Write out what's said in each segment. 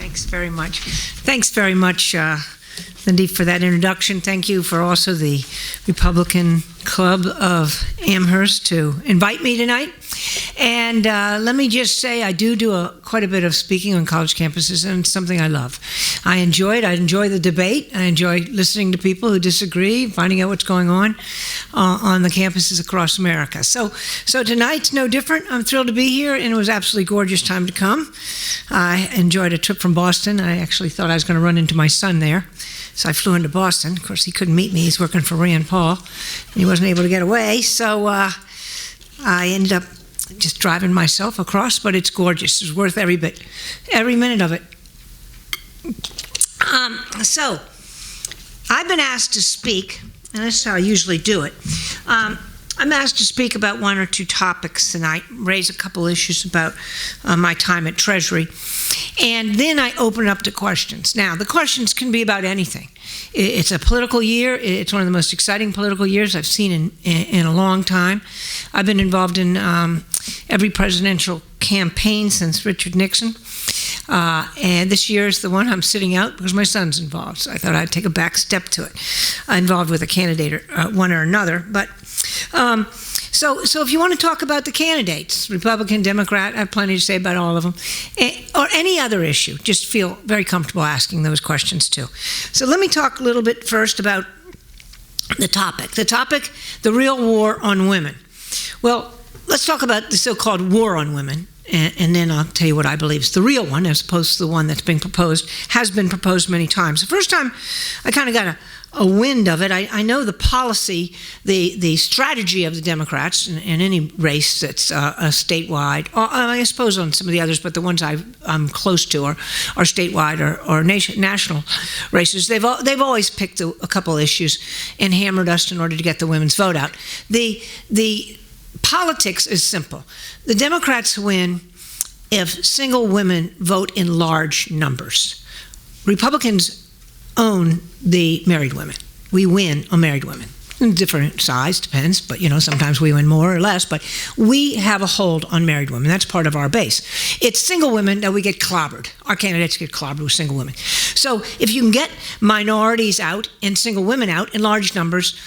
Thanks very much. Thanks very much, Lindy, for that introduction. Thank you for also the Republican Club of Amherst to invite me tonight. And let me just say I do quite a bit of speaking on college campuses, and it's something I love. I enjoy it. I enjoy the debate. I enjoy listening to people who disagree, finding out what's going on the campuses across America. So tonight's no different. I'm thrilled to be here, and it was absolutely gorgeous time to come. I enjoyed a trip from Boston. I actually thought I was going to run into my son there. So I flew into Boston. Of course, he couldn't meet me. He's working for Rand Paul, and he wasn't able to get away. So I ended up just driving myself across, but it's gorgeous. It's worth every minute of it. So I've been asked to speak, and that's how I usually do it. I'm asked to speak about one or two topics tonight, raise a couple issues about my time at Treasury, and then I open it up to questions. Now, the questions can be about anything. It's a political year. It's one of the most exciting political years I've seen in a long time. I've been involved in every presidential campaign since Richard Nixon. And this year is the one I'm sitting out because my son's involved. So I thought I'd take a back step to it. Involved with a candidate, or one or another. But so if you want to talk about the candidates, Republican, Democrat, I have plenty to say about all of them, or any other issue, just feel very comfortable asking those questions too. So let me talk a little bit first about the topic. The real war on women. Well, let's talk about the so-called war on women. And then I'll tell you what I believe is the real one, as opposed to the one that's being proposed, has been proposed many times. The first time I kind of got a wind of it, I know the policy, the strategy of the Democrats in any race that's statewide, or I suppose on some of the others, but the ones I'm close to are statewide or national races. They've always picked a couple issues and hammered us in order to get the women's vote out. The politics is simple. The Democrats win if single women vote in large numbers. Republicans own the married women. We win on married women. In different size, depends, but sometimes we win more or less, but we have a hold on married women. That's part of our base. It's single women that we get clobbered. Our candidates get clobbered with single women. So if you can get minorities out and single women out in large numbers,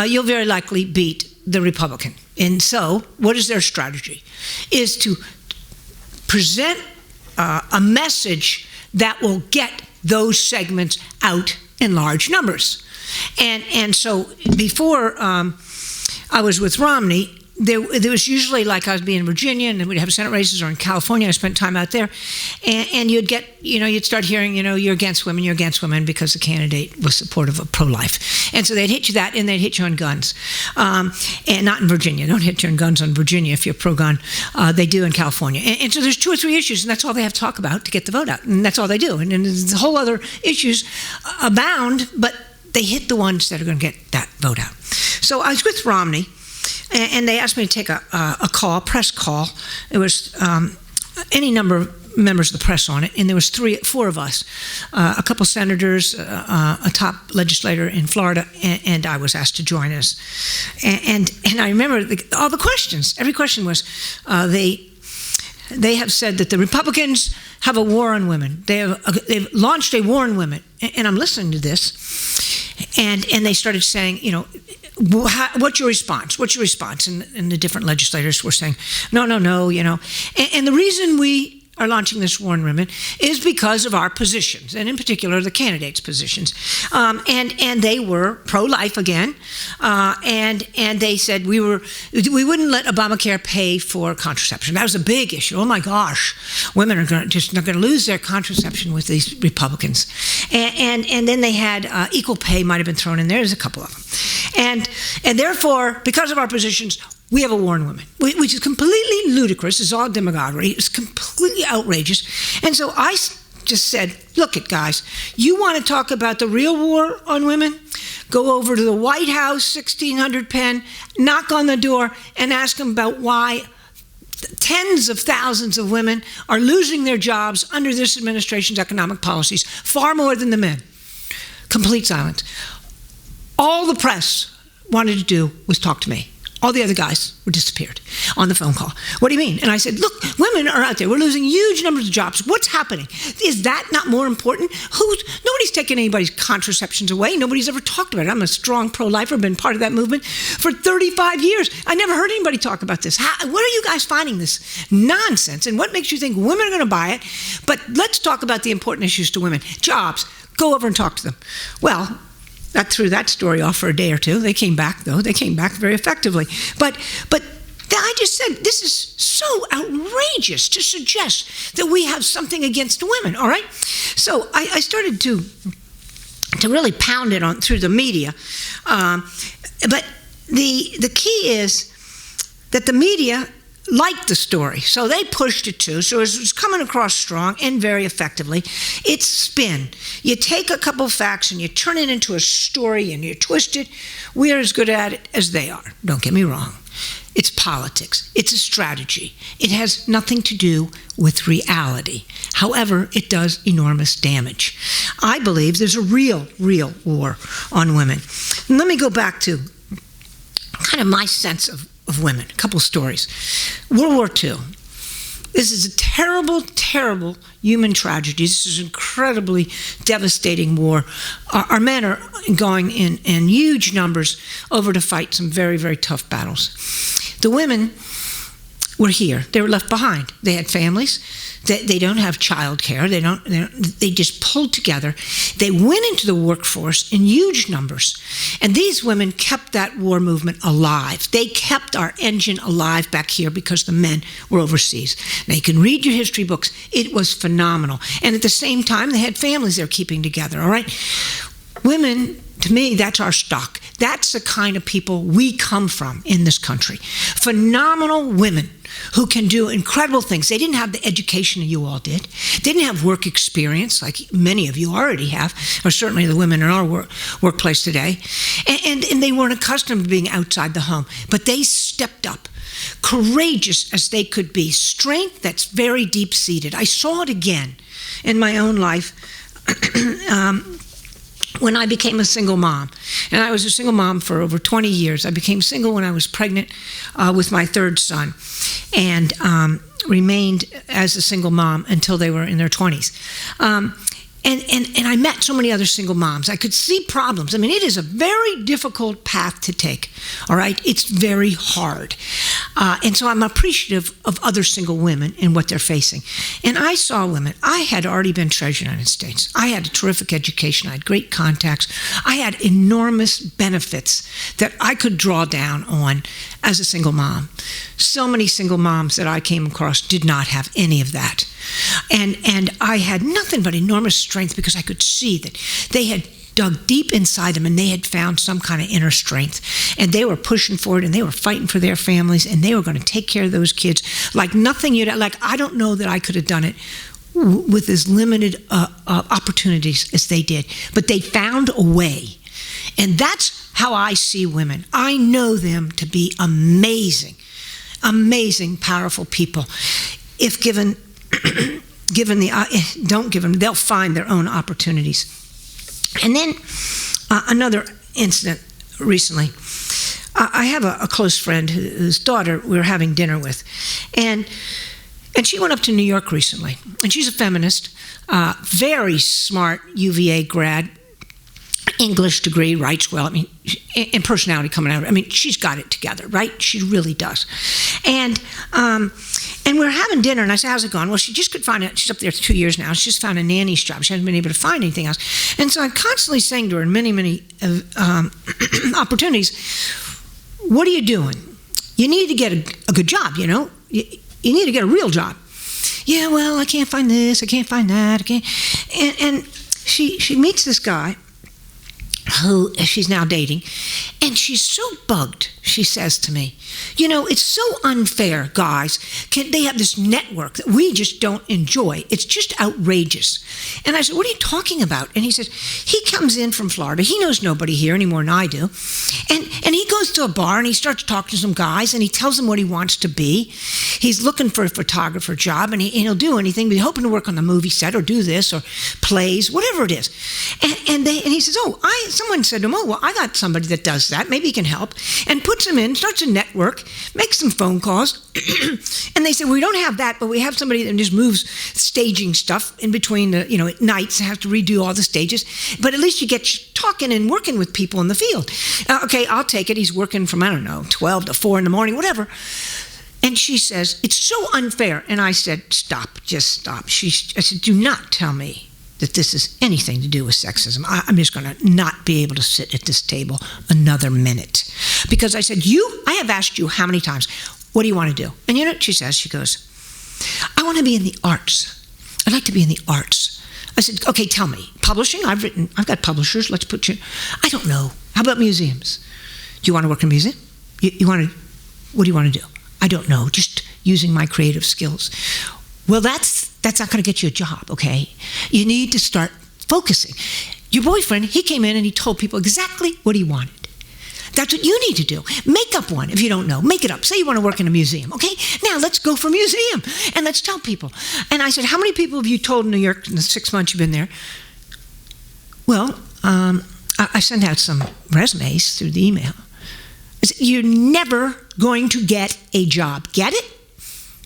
you'll very likely beat the Republican. And so what is their strategy? Is to present a message that will get those segments out in large numbers. And so before I was with Romney, there was usually, like I was being in Virginia, and we'd have Senate races, or in California, I spent time out there, and you'd get, you'd start hearing, you're against women because the candidate was supportive of pro-life. And so they'd hit you that, and they'd hit you on guns. And not in Virginia. Don't hit you on guns on Virginia if you're pro-gun. They do in California. And so there's two or three issues, and that's all they have to talk about to get the vote out. And that's all they do. And then there's a whole other issues abound, but they hit the ones that are going to get that vote out. So I was with Romney, and they asked me to take a press call. It was any number of members of the press on it, and there was four of us, a couple senators, a top legislator in Florida, and I was asked to join us. And I remember all the questions. Every question was, they have said that the Republicans have a war on women. They've launched a war on women. And I'm listening to this, and they started saying, what's your response? What's your response? And the different legislators were saying, no, And the reason we are launching this war on women is because of our positions, and in particular the candidates' positions. And they were pro-life again, and they said we wouldn't let Obamacare pay for contraception. That was a big issue. Oh my gosh, women are not going to lose their contraception with these Republicans. And then they had equal pay might have been thrown in there. There's a couple of them. And therefore, because of our positions, we have a war on women, which is completely ludicrous. It's all demagoguery. It's completely outrageous. And so I just said, look it, guys, you want to talk about the real war on women? Go over to the White House, 1600 Penn, knock on the door, and ask them about why tens of thousands of women are losing their jobs under this administration's economic policies, far more than the men. Complete silence. All the press wanted to do was talk to me. All the other guys were disappeared on the phone call. What do you mean? And I said, look, women are out there. We're losing huge numbers of jobs. What's happening? Is that not more important? Nobody's taken anybody's contraceptions away. Nobody's ever talked about it. I'm a strong pro-lifer, been part of that movement for 35 years. I never heard anybody talk about this. Where are you guys finding this nonsense? And what makes you think women are going to buy it? But let's talk about the important issues to women. Jobs. Go over and talk to them. Well, that threw that story off for a day or two. They came back, though. They came back very effectively. But I just said, this is so outrageous to suggest that we have something against women, all right? So I started to really pound it on through the media. But the key is that the media liked the story, so they pushed it too. So it was coming across strong and very effectively. It's spin. You take a couple of facts and you turn it into a story and you twist it. We're as good at it as they are. Don't get me wrong. It's politics. It's a strategy. It has nothing to do with reality. However, it does enormous damage. I believe there's a real war on women. And let me go back to kind of my sense of women. A couple stories. World War II. This is a terrible, terrible human tragedy. This is an incredibly devastating war. Our men are going in huge numbers over to fight some very, very tough battles. The women were here. They were left behind. They had families. They don't have child care. They just pulled together. They went into the workforce in huge numbers. And these women kept that war movement alive. They kept our engine alive back here because the men were overseas. Now, you can read your history books. It was phenomenal. And at the same time, they had families they're keeping together, all right? Women, to me, that's our stock. That's the kind of people we come from in this country. Phenomenal women who can do incredible things. They didn't have the education you all did. They didn't have work experience like many of you already have, or certainly the women in our workplace today. And they weren't accustomed to being outside the home. But they stepped up, courageous as they could be, strength that's very deep-seated. I saw it again in my own life when I became a single mom. And I was a single mom for over 20 years. I became single when I was pregnant with my third son, and remained as a single mom until they were in their 20s. And I met so many other single moms. I could see problems. I mean, it is a very difficult path to take, all right? It's very hard. And so I'm appreciative of other single women and what they're facing. And I saw women. I had already been Treasurer of the United States. I had a terrific education. I had great contacts. I had enormous benefits that I could draw down on as a single mom. So many single moms that I came across did not have any of that. And I had nothing but enormous strength because I could see that they had dug deep inside them and they had found some kind of inner strength, and they were pushing forward and they were fighting for their families and they were going to take care of those kids like nothing I don't know that I could have done it with as limited opportunities as they did, but they found a way. And that's how I see women. I know them to be amazing, powerful people. If given don't give them, they'll find their own opportunities. And then another incident recently. I have a close friend whose daughter we were having dinner with, and she went up to New York recently, and she's a feminist, very smart UVA grad, English degree, writes well. I mean, and personality coming out. I mean, she's got it together, right? She really does. And we were having dinner, and I said, how's it going? Well, she just could find it. She's up there 2 years now. She just found a nanny's job. She hasn't been able to find anything else. And so I'm constantly saying to her in many opportunities, what are you doing? You need to get a good job, you know? You need to get a real job. Yeah, well, I can't find this. I can't find that. I can't. And she meets this guy who she's now dating, and she's so bugged. She says to me, you know, it's so unfair, guys. They have this network that we just don't enjoy. It's just outrageous. And I said, what are you talking about? And he says, he comes in from Florida. He knows nobody here any more than I do. And he goes to a bar and he starts talking to some guys and he tells them what he wants to be. He's looking for a photographer job, and he'll do anything, but he's hoping to work on the movie set or do this or plays, whatever it is. And he says, someone said to him, oh, well, I got somebody that does that. Maybe he can help. And puts him in, starts a network, makes some phone calls. And they said, we don't have that, but we have somebody that just moves staging stuff in between the, at nights, have to redo all the stages. But at least you get talking and working with people in the field. Okay, I'll take it. He's working from, 12 to 4 in the morning, whatever. And she says, it's so unfair. And I said, stop, just stop. I said, do not tell me that this is anything to do with sexism. I'm just going to not be able to sit at this table another minute. Because I said, I have asked you how many times, what do you want to do? And you know what she says? She goes, I want to be in the arts. I'd like to be in the arts. I said, okay, tell me. Publishing? I've got publishers. Let's put you. I don't know. How about museums? Do you want to work in a museum? What do you want to do? I don't know. Just using my creative skills. Well, that's not going to get you a job, okay? You need to start focusing. Your boyfriend, he came in and he told people exactly what he wanted. That's what you need to do. Make up one if you don't know. Make it up. Say you want to work in a museum, okay? Now let's go for a museum and let's tell people. And I said, how many people have you told in New York in the 6 months you've been there? Well, I sent out some resumes through the email. I said, you're never going to get a job. Get it?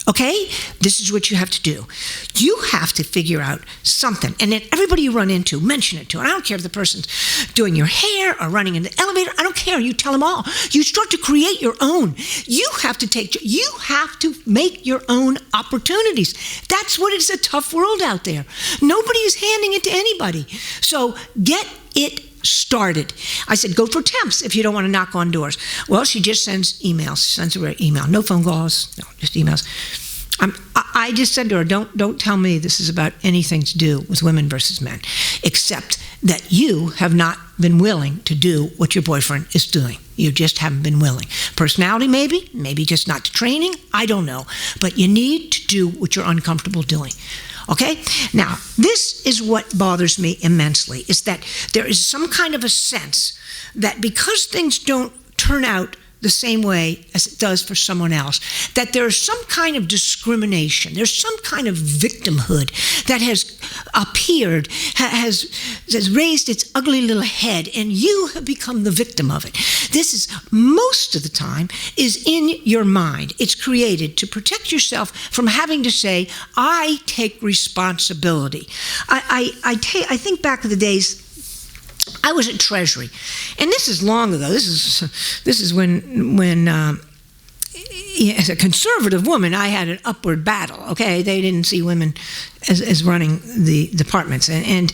Okay? This is what you have to do. You have to figure out something. And then everybody you run into, mention it to. And I don't care if the person's doing your hair or running in the elevator. I don't care. You tell them all. You start to create your own. You have to make your own opportunities. That's what it's a tough world out there. Nobody is handing it to anybody. So get it started. I said, go for temps if you don't want to knock on doors. Well, she just sends emails. She sends her email. No phone calls. No, just emails. I just said to her, don't tell me this is about anything to do with women versus men, except that you have not been willing to do what your boyfriend is doing. You just haven't been willing. Personality, maybe just not the training. I don't know. But you need to do what you're uncomfortable doing. Okay? Now, this is what bothers me immensely, is that there is some kind of a sense that because things don't turn out the same way as it does for someone else, that there's some kind of discrimination, there's some kind of victimhood that has appeared, has raised its ugly little head, and you have become the victim of it. This is, most of the time, is in your mind. It's created to protect yourself from having to say, I take responsibility. I think back to the days I was at Treasury, and this is long ago. This is when as a conservative woman, I had an upward battle. Okay, they didn't see women as running the departments, and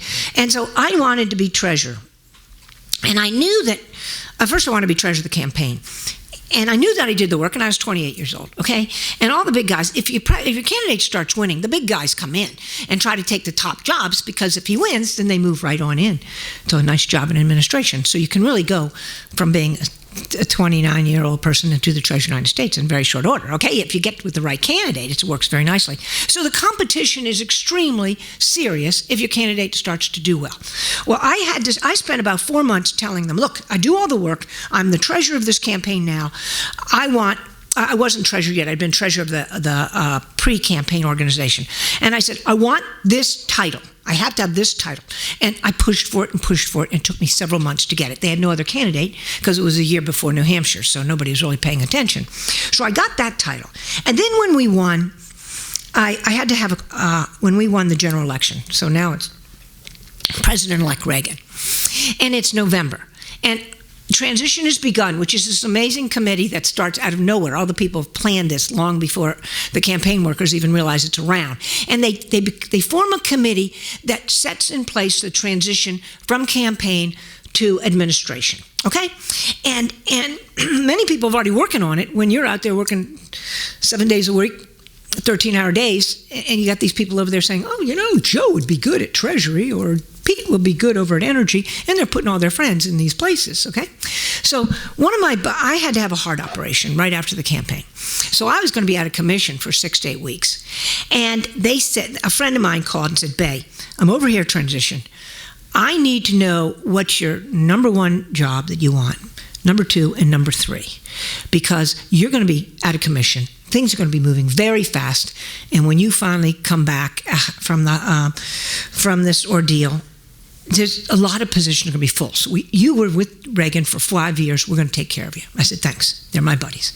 so I wanted to be treasurer, and I knew that first I wanted to be treasurer of the campaign. And I knew that I did the work, and I was 28 years old, okay? And all the big guys, if your candidate starts winning, the big guys come in and try to take the top jobs, because if he wins, then they move right on in to a nice job in administration. So you can really go from being a 29-year-old person into the Treasury of the United States in very short order, okay? If you get with the right candidate, it works very nicely. So the competition is extremely serious if your candidate starts to do well. Well, I spent about 4 months telling them, look, I do all the work. I'm the treasurer of this campaign now. I wasn't treasurer yet. I'd been treasurer of the pre-campaign organization. And I said, I want this title. I have to have this title. And I pushed for it, and it took me several months to get it. They had no other candidate because it was a year before New Hampshire, so nobody was really paying attention. So I got that title. And then when we won, I had to have, when we won the general election, so now it's President-elect Reagan, and it's November. And transition has begun, which is this amazing committee that starts out of nowhere. All the people have planned this long before the campaign workers even realize it's around. And they form a committee that sets in place the transition from campaign to administration. Okay? And many people have already working on it. When you're out there working 7 days a week, 13-hour days, and you got these people over there saying, oh, Joe would be good at Treasury, or Pete will be good over at Energy, and they're putting all their friends in these places, okay? So I had to have a heart operation right after the campaign. So I was going to be out of commission for 6 to 8 weeks. And they said, a friend of mine called and said, Bae, I'm over here transition. I need to know what's your number one job that you want, number two, and number three, because you're going to be out of commission. Things are going to be moving very fast, and when you finally come back from this ordeal, there's a lot of positions are going to be full. So you were with Reagan for 5 years. We're going to take care of you. I said, thanks. They're my buddies.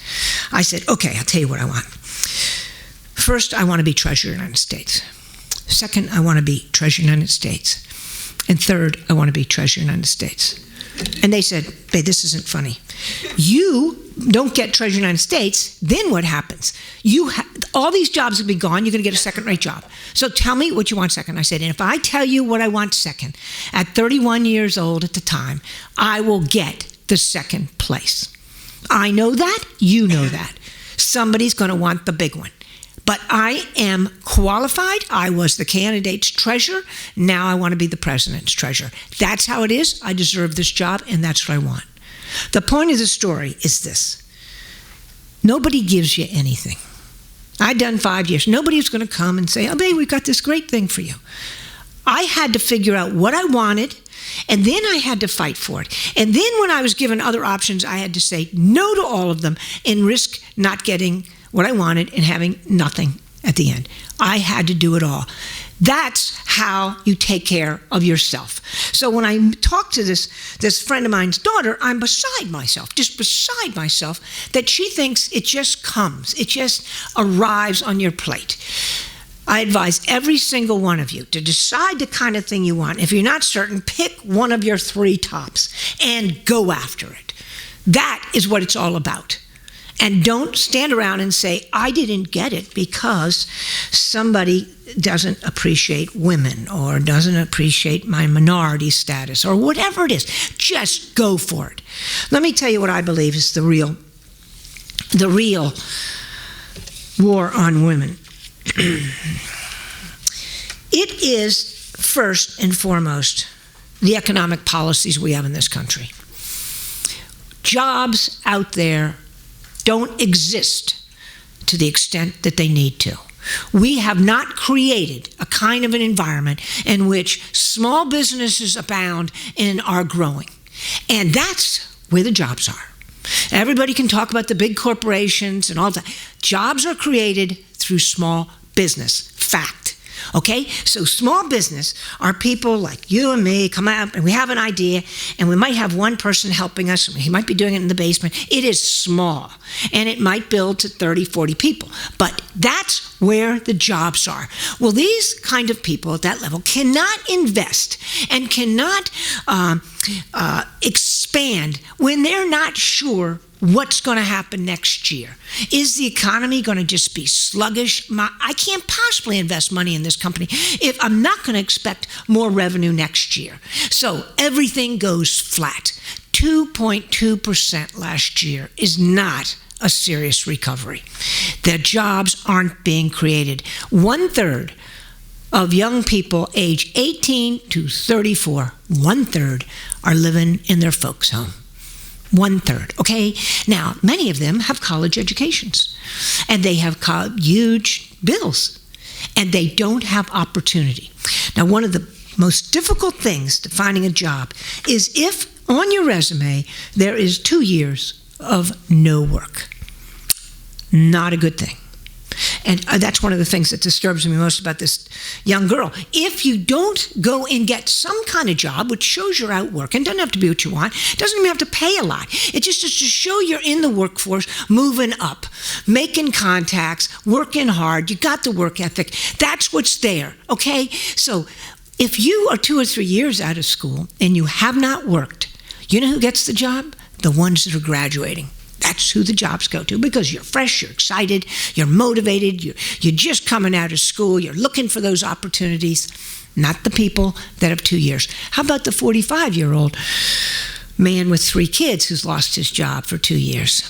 I said, okay, I'll tell you what I want. First, I want to be Treasurer of the United States. Second, I want to be Treasurer of the United States. And third, I want to be Treasurer of the United States. And they said, babe, this isn't funny. You don't get Treasurer of the United States, then what happens? All these jobs will be gone. You're going to get a second-rate job. So tell me what you want second. I said, and if I tell you what I want second, at 31 years old at the time, I will get the second place. I know that. You know that. Somebody's going to want the big one. But I am qualified. I was the candidate's treasurer. Now I want to be the president's treasurer. That's how it is. I deserve this job, and that's what I want. The point of the story is this. Nobody gives you anything. I'd done 5 years. Nobody's going to come and say, oh, babe, we've got this great thing for you. I had to figure out what I wanted, and then I had to fight for it. And then when I was given other options, I had to say no to all of them and risk not getting what I wanted and having nothing at the end. I had to do it all. That's how you take care of yourself. So when I talk to this friend of mine's daughter, I'm beside myself that she thinks it just comes. It just arrives on your plate. I advise every single one of you to decide the kind of thing you want. If you're not certain, pick one of your 3 tops and go after it. That is what it's all about. And don't stand around and say, I didn't get it because somebody doesn't appreciate women or doesn't appreciate my minority status or whatever it is. Just go for it. Let me tell you what I believe is the real war on women. It is first and foremost the economic policies we have in this country. Jobs out there don't exist to the extent that they need to. We have not created a kind of an environment in which small businesses abound and are growing. And that's where the jobs are. Everybody can talk about the big corporations and all that. Jobs are created through small business. Fact. Okay? So small business are people like you and me come out and we have an idea and we might have one person helping us. He might be doing it in the basement. It is small and it might build to 30, 40 people. But that's where the jobs are. Well, these kind of people at that level cannot invest and cannot expand when they're not sure what's going to happen next year. Is the economy going to just be sluggish? I can't possibly invest money in this company if I'm not going to expect more revenue next year. So everything goes flat. 2.2% last year is not a serious recovery. The jobs aren't being created. 1/3 of young people age 18 to 34, 1/3 are living in their folks' home. 1/3, okay? Now, many of them have college educations, and they have huge bills, and they don't have opportunity. Now, one of the most difficult things to finding a job is if on your resume there is 2 years of no work. Not a good thing. And that's one of the things that disturbs me most about this young girl. If you don't go and get some kind of job, which shows you're out working, doesn't have to be what you want, doesn't even have to pay a lot. It just is to show you're in the workforce, moving up, making contacts, working hard, you got the work ethic. That's what's there, okay? So if you are 2 or 3 years out of school and you have not worked, you know who gets the job? The ones that are graduating. That's who the jobs go to because you're fresh, you're excited, you're motivated, you're just coming out of school, you're looking for those opportunities, not the people that have 2 years. How about the 45-year-old man with 3 kids who's lost his job for 2 years?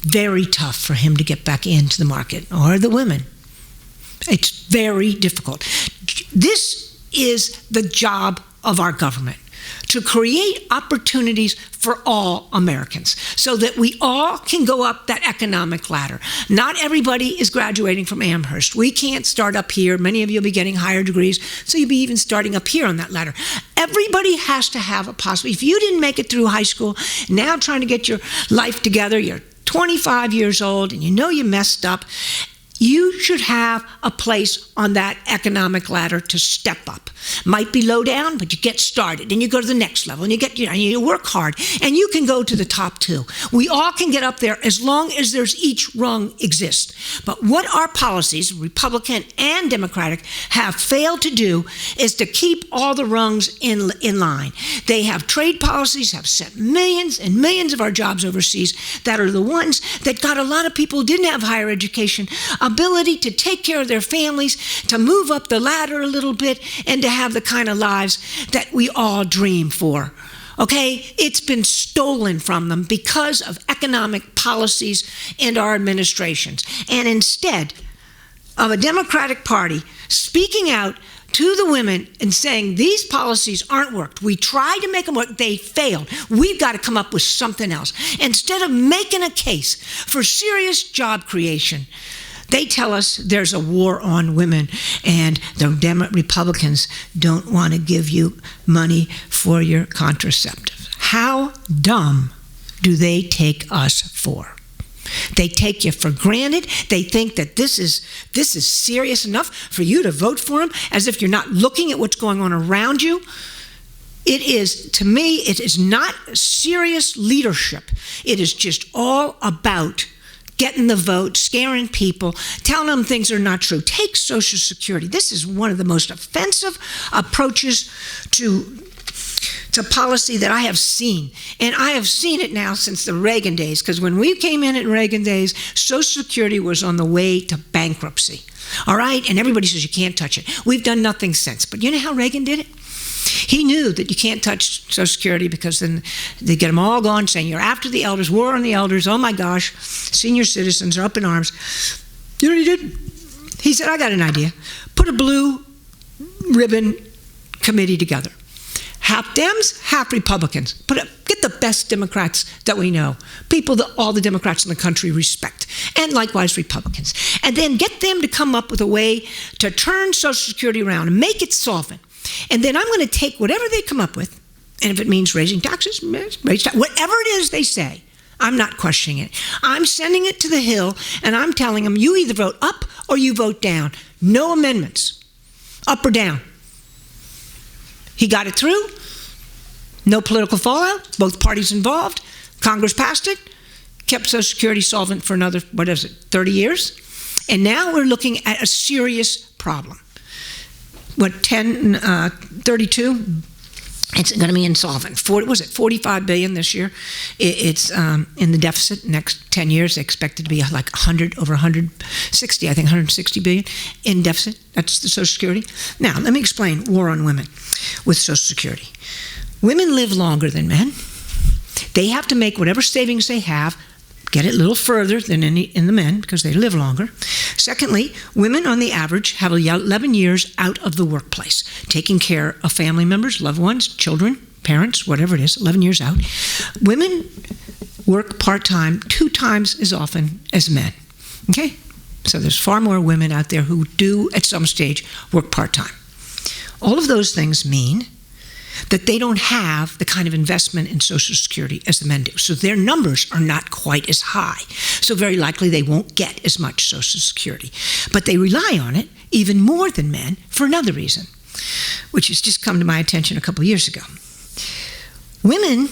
Very tough for him to get back into the market, or the women. It's very difficult. This is the job of our government, to create opportunities for all Americans so that we all can go up that economic ladder. Not everybody is graduating from Amherst. We can't start up here. Many of you will be getting higher degrees, so you'll be even starting up here on that ladder. Everybody has to have a possibility. If you didn't make it through high school, now trying to get your life together, you're 25 years old and you know you messed up, You should have a place on that economic ladder to step up. Might be low down, but you get started and you go to the next level and you work hard and you can go to the top two. We all can get up there as long as there's each rung exists. But what our policies, Republican and Democratic, have failed to do is to keep all the rungs in line. They have trade policies, have sent millions and millions of our jobs overseas that are the ones that got a lot of people who didn't have higher education ability to take care of their families, to move up the ladder a little bit, and to have the kind of lives that we all dream for. Okay? It's been stolen from them because of economic policies and our administrations. And instead of a Democratic Party speaking out to the women and saying these policies aren't worked. We tried to make them work. They failed. We've got to come up with something else. Instead of making a case for serious job creation, they tell us there's a war on women and the Republicans don't want to give you money for your contraceptive. How dumb do they take us for? They take you for granted. They think that this is serious enough for you to vote for them, as if you're not looking at what's going on around you. It is, to me, it is not serious leadership. It is just all about getting the vote, scaring people, telling them things are not true. Take Social Security. This is one of the most offensive approaches to policy that I have seen. And I have seen it now since the Reagan days, because when we came in Reagan days, Social Security was on the way to bankruptcy. All right? And everybody says you can't touch it. We've done nothing since. But you know how Reagan did it? He knew that you can't touch Social Security because then they get them all going, saying you're after the elders, war on the elders, oh my gosh, senior citizens are up in arms. You know what he did? He said, I got an idea. Put a blue ribbon committee together. Half Dems, half Republicans. Get the best Democrats that we know, people that all the Democrats in the country respect, and likewise Republicans. And then get them to come up with a way to turn Social Security around and make it solvent. And then I'm going to take whatever they come up with, and if it means raising taxes, whatever it is they say, I'm not questioning it. I'm sending it to the Hill, and I'm telling them, you either vote up or you vote down. No amendments, up or down. He got it through. No political fallout. Both parties involved. Congress passed it. Kept Social Security solvent for another, 30 years? And now we're looking at a serious problem. 32? It's going to be insolvent. 45 billion this year? It's in the deficit. Next 10 years, they expect it to be like over 160, I think 160 billion in deficit. That's the Social Security. Now, let me explain war on women with Social Security. Women live longer than men. They have to make whatever savings they have, get it a little further than in the men because they live longer. Secondly, women on the average have 11 years out of the workplace, taking care of family members, loved ones, children, parents, whatever it is, 11 years out. Women work part-time 2 times as often as men, okay? So there's far more women out there who do, at some stage, work part-time. All of those things mean that they don't have the kind of investment in Social Security as the men do. So their numbers are not quite as high. So very likely they won't get as much Social Security. But they rely on it even more than men for another reason, which has just come to my attention a couple years ago. Women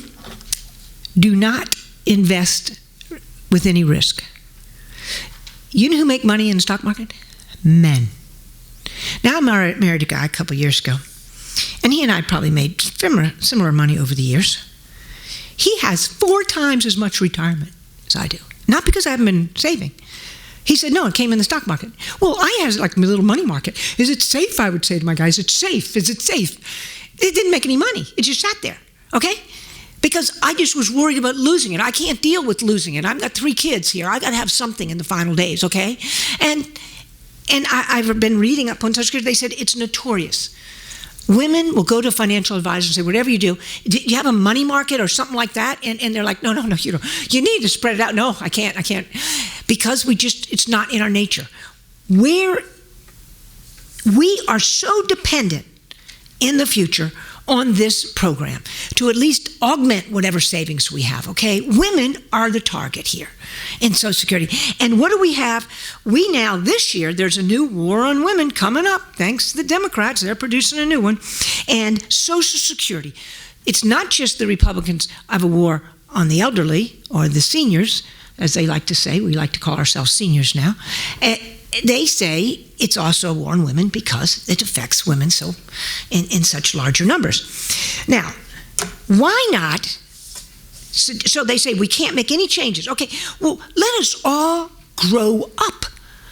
do not invest with any risk. You know who make money in the stock market? Men. Now, I married a guy a couple years ago, and he and I probably made similar money over the years. He has 4 times as much retirement as I do. Not because I haven't been saving. He said, no, it came in the stock market. Well, I have like a little money market. Is it safe? I would say to my guys, it's safe. Is it safe? It didn't make any money. It just sat there, okay? Because I just was worried about losing it. I can't deal with losing it. I've got 3 kids here. I got to have something in the final days, okay? And I've been reading up on Social Security. They said it's notorious. Women will go to a financial advisor and say, whatever you do you have a money market or something like that? And they're like, no, you don't. You need to spread it out. No, I can't. Because it's not in our nature. We are so dependent in the future on this program to at least augment whatever savings we have, okay? Women are the target here in Social Security. And what do we have? We now, this year, there's a new war on women coming up, thanks to the Democrats. They're producing a new one. And Social Security. It's not just the Republicans have a war on the elderly or the seniors, as they like to say. We like to call ourselves seniors now. They say it's also a war on women because it affects women so in such larger numbers. Now, why not? So they say we can't make any changes. Okay, well, let us all grow up.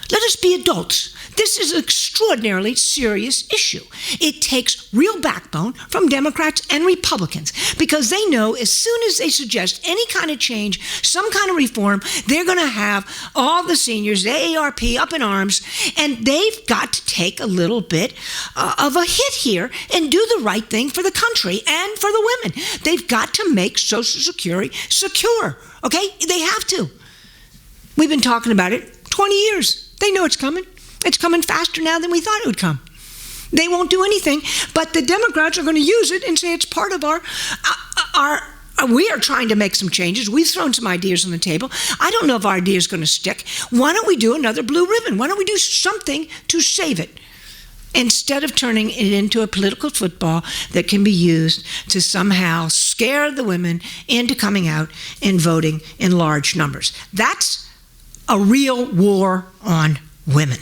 Let us be adults. This is an extraordinarily serious issue. It takes real backbone from Democrats and Republicans because they know as soon as they suggest any kind of change, some kind of reform, they're going to have all the seniors, the AARP, up in arms, and they've got to take a little bit of a hit here and do the right thing for the country and for the women. They've got to make Social Security secure, okay? They have to. We've been talking about it 20 years. They know it's coming. It's coming faster now than we thought it would come. They won't do anything, but the Democrats are going to use it and say it's part of our we are trying to make some changes. We've thrown some ideas on the table. I don't know if our idea is going to stick. Why don't we do another blue ribbon? Why don't we do something to save it? Instead of turning it into a political football that can be used to somehow scare the women into coming out and voting in large numbers. That's a real war on women.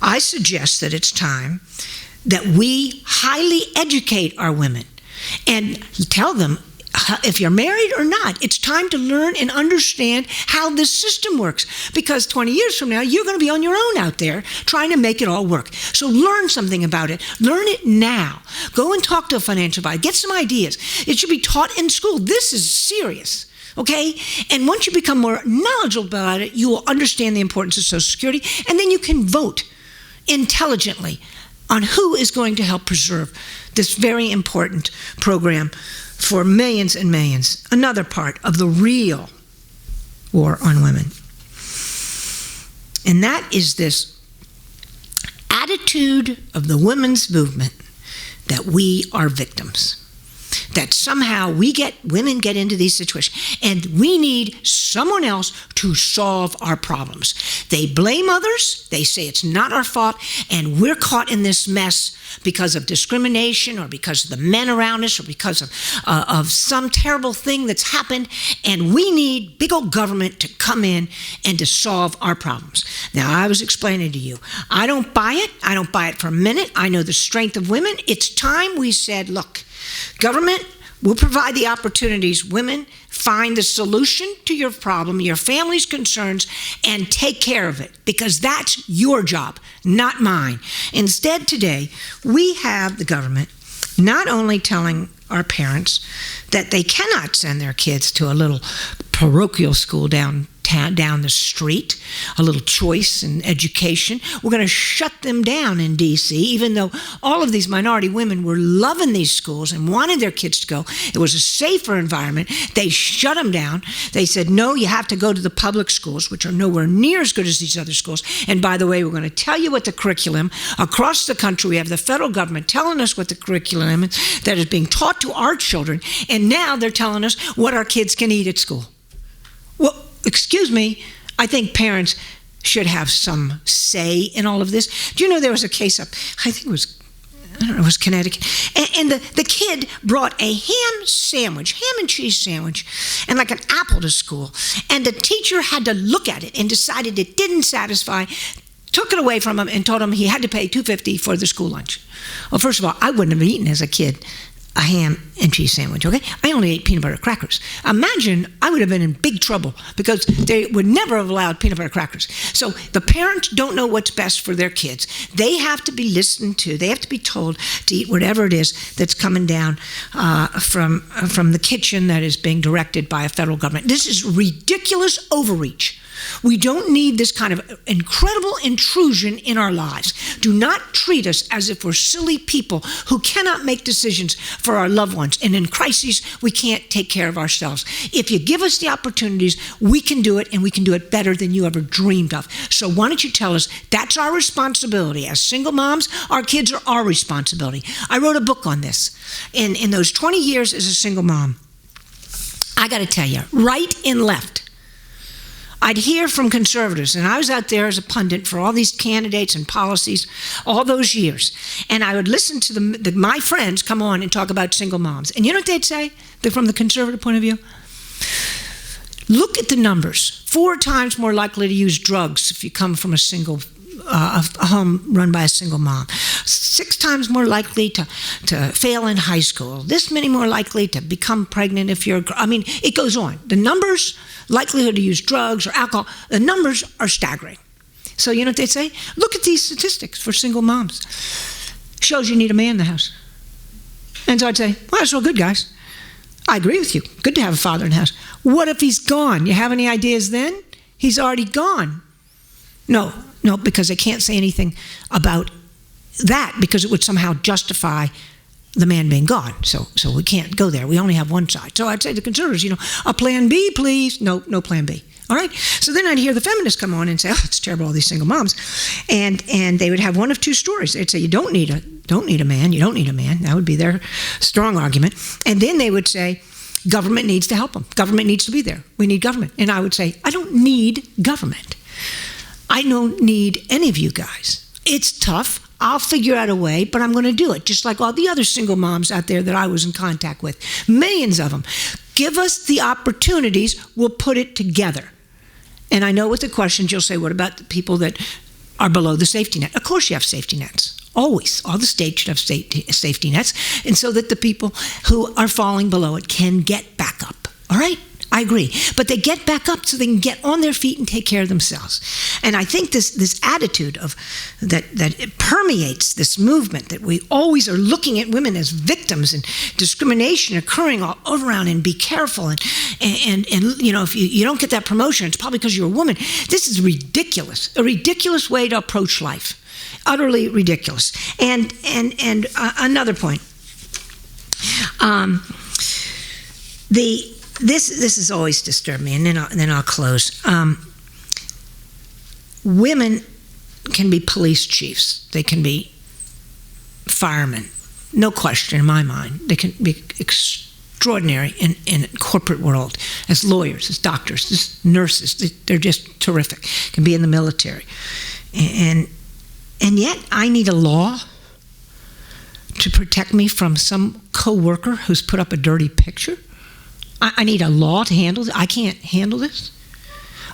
I suggest that it's time that we highly educate our women and tell them if you're married or not, it's time to learn and understand how this system works. Because 20 years from now, you're going to be on your own out there trying to make it all work. So learn something about it. Learn it now. Go and talk to a financial advisor. Get some ideas. It should be taught in school. This is serious. Okay? And once you become more knowledgeable about it, you will understand the importance of Social Security, and then you can vote intelligently on who is going to help preserve this very important program for millions and millions. Another part of the real war on women. And that is this attitude of the women's movement that we are victims. That somehow women get into these situations and we need someone else to solve our problems. They blame others, they say it's not our fault, and we're caught in this mess because of discrimination or because of the men around us or because of some terrible thing that's happened, and we need big old government to come in and to solve our problems. Now, I was explaining to you, I don't buy it. I don't buy it for a minute. I know the strength of women. It's time we said, look, government will provide the opportunities. Women, find the solution to your problem, your family's concerns, and take care of it, because that's your job, not mine. Instead, today, we have the government not only telling our parents that they cannot send their kids to a little parochial school down the street, a little choice in education. We're going to shut them down in D.C., even though all of these minority women were loving these schools and wanted their kids to go. It was a safer environment. They shut them down. They said, no, you have to go to the public schools, which are nowhere near as good as these other schools. And by the way, we're going to tell you what the curriculum across the country, we have the federal government telling us what the curriculum is that is being taught to our children. And now they're telling us what our kids can eat at school. Well, excuse me, I think parents should have some say in all of this. Do you know there was a case up, I think it was Connecticut, and the kid brought a ham and cheese sandwich, and like an apple to school, and the teacher had to look at it and decided it didn't satisfy, took it away from him and told him he had to pay $2.50 for the school lunch. Well, first of all, I wouldn't have eaten as a kid a ham and cheese sandwich, okay? I only ate peanut butter crackers. Imagine I would have been in big trouble because they would never have allowed peanut butter crackers. So the parents don't know what's best for their kids. They have to be listened to. They have to be told to eat whatever it is that's coming down from the kitchen that is being directed by a federal government. This is ridiculous overreach. We don't need this kind of incredible intrusion in our lives. Do not treat us as if we're silly people who cannot make decisions for our loved ones. And in crises, we can't take care of ourselves. If you give us the opportunities, we can do it, and we can do it better than you ever dreamed of. So why don't you tell us that's our responsibility. As single moms, our kids are our responsibility. I wrote a book on this. In those 20 years as a single mom, I got to tell you, right and left, I'd hear from conservatives, and I was out there as a pundit for all these candidates and policies all those years, and I would listen to my friends come on and talk about single moms. And you know what they'd say? They're from the conservative point of view. Look at the numbers. 4 times more likely to use drugs if you come from a home run by a single mom. 6 times more likely to fail in high school. This many more likely to become pregnant if you're, it goes on. The numbers, likelihood to use drugs or alcohol, the numbers are staggering. So you know what they say? Look at these statistics for single moms. Shows you need a man in the house. And so I'd say, well, that's real good, guys. I agree with you. Good to have a father in the house. What if he's gone? You have any ideas then? He's already gone. No, because they can't say anything about that because it would somehow justify the man being gone. So we can't go there. We only have one side. So I'd say to conservatives, a plan B, please. No plan B. All right? So then I'd hear the feminists come on and say, oh, it's terrible, all these single moms. And they would have one of 2 stories. They'd say, you don't need a man. You don't need a man. That would be their strong argument. And then they would say, government needs to help them. Government needs to be there. We need government. And I would say, I don't need government. I don't need any of you guys. It's tough. I'll figure out a way, but I'm going to do it, just like all the other single moms out there that I was in contact with. Millions of them. Give us the opportunities. We'll put it together. And I know with the questions you'll say, what about the people that are below the safety net? Of course you have safety nets. Always. All the states should have safety nets. And so that the people who are falling below it can get back up. All right? I agree. But they get back up so they can get on their feet and take care of themselves. And I think this attitude of that it permeates this movement, that we always are looking at women as victims and discrimination occurring all around, and be careful. And if you don't get that promotion, it's probably because you're a woman. This is ridiculous. A ridiculous way to approach life. Utterly ridiculous. And another point. This has always disturbed me, and then I'll close. Women can be police chiefs. They can be firemen. No question in my mind. They can be extraordinary in corporate world, as lawyers, as doctors, as nurses. They're just terrific. Can be in the military. And yet I need a law to protect me from some coworker who's put up a dirty picture. I need a law to handle this. I can't handle this.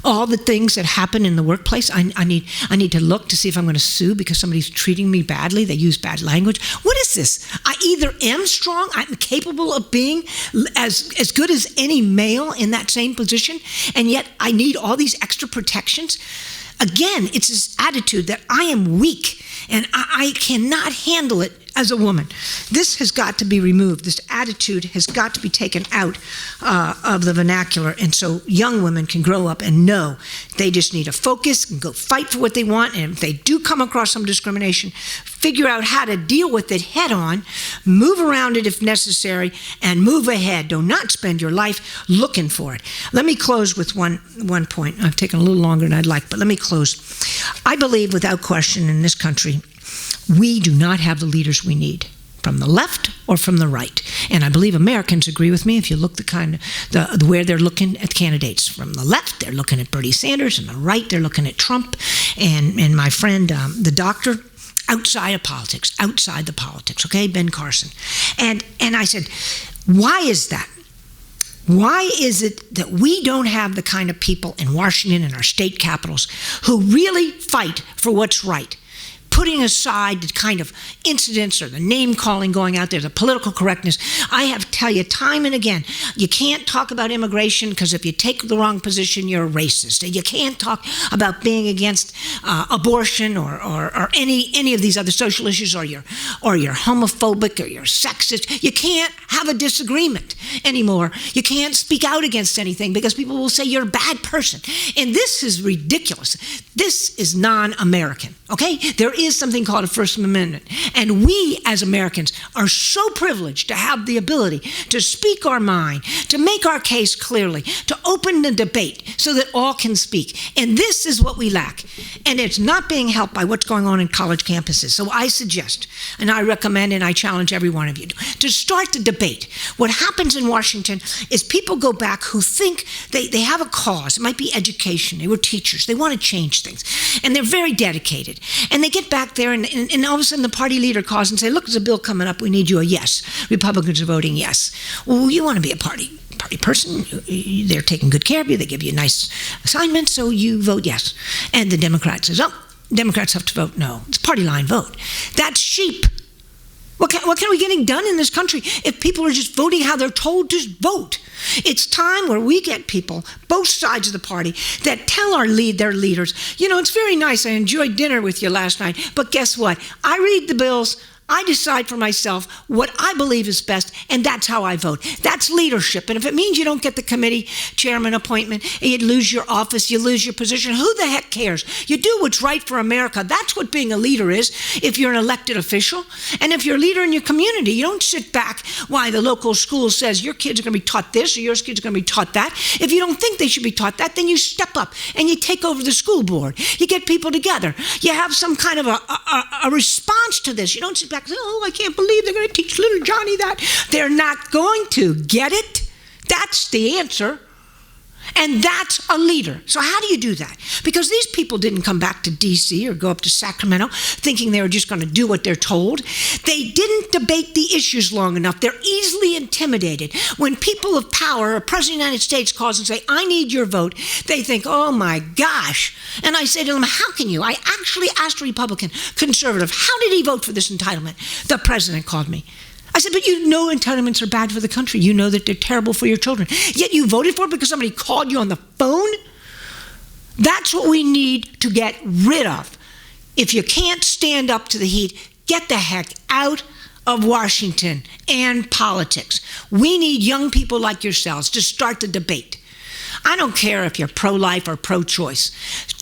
All the things that happen in the workplace, I need to look to see if I'm going to sue because somebody's treating me badly. They use bad language. What is this? I either am strong, I'm capable of being as good as any male in that same position, and yet I need all these extra protections. Again, it's this attitude that I am weak and I cannot handle it as a woman. This has got to be removed. This attitude has got to be taken out of the vernacular, and so young women can grow up and know they just need to focus and go fight for what they want, and if they do come across some discrimination, figure out how to deal with it head on, move around it if necessary, and move ahead. Do not spend your life looking for it. Let me close with one point. I've taken a little longer than I'd like, but let me close. I believe without question in this country, we do not have the leaders we need from the left or from the right. And I believe Americans agree with me if you look where they're looking at candidates. From the left, they're looking at Bernie Sanders, and the right, they're looking at Trump and my friend, the doctor, outside of politics, outside the politics, okay, Ben Carson. And I said, why is that? Why is it that we don't have the kind of people in Washington and our state capitals who really fight for what's right? putting aside the kind of incidents or the name-calling going out there, the political correctness. I have to tell you time and again, you can't talk about immigration because if you take the wrong position, you're a racist. You can't talk about being against abortion or any of these other social issues, or you're homophobic or you're sexist. You can't have a disagreement anymore. You can't speak out against anything because people will say you're a bad person. And this is ridiculous. This is non-American, okay? There is something called a First Amendment. And we as Americans are so privileged to have the ability to speak our mind, to make our case clearly, to open the debate so that all can speak. And this is what we lack. And it's not being helped by what's going on in college campuses. So I suggest, and I recommend, and I challenge every one of you to start the debate. What happens in Washington is people go back who think they have a cause. It might be education. They were teachers. They want to change things. And they're very dedicated. And they get back there and all of a sudden the party leader calls and say, look, there's a bill coming up. We need you a yes. Republicans are voting yes. Well, you want to be a party person. They're taking good care of you. They give you a nice assignment, so you vote yes. And the Democrat says, oh, Democrats have to vote no. It's a party line vote. That's sheep. What can we getting done in this country if people are just voting how they're told to vote? It's time where we get people, both sides of the party, that tell their leaders, you know, it's very nice. I enjoyed dinner with you last night, but guess what? I read the bills. I decide for myself what I believe is best, and that's how I vote. That's leadership. And if it means you don't get the committee chairman appointment, and you lose your office, you lose your position, who the heck cares? You do what's right for America. That's what being a leader is if you're an elected official. And if you're a leader in your community, you don't sit back while the local school says your kids are going to be taught this or your kids are going to be taught that. If you don't think they should be taught that, then you step up and you take over the school board. You get people together. You have some kind of a response to this. You don't sit back and say, oh, I can't believe they're going to teach little Johnny that. They're not going to. Get it? That's the answer. And that's a leader. So how do you do that? Because these people didn't come back to D.C. or go up to Sacramento thinking they were just going to do what they're told. They didn't debate the issues long enough. They're easily intimidated. When people of power, or President of the United States calls and say, I need your vote, they think, oh my gosh. And I say to them, how can you? I actually asked a Republican conservative, how did he vote for this entitlement? The president called me. I said, but you know entitlements are bad for the country. You know that they're terrible for your children. Yet you voted for it because somebody called you on the phone? That's what we need to get rid of. If you can't stand up to the heat, get the heck out of Washington and politics. We need young people like yourselves to start the debate. I don't care if you're pro-life or pro-choice.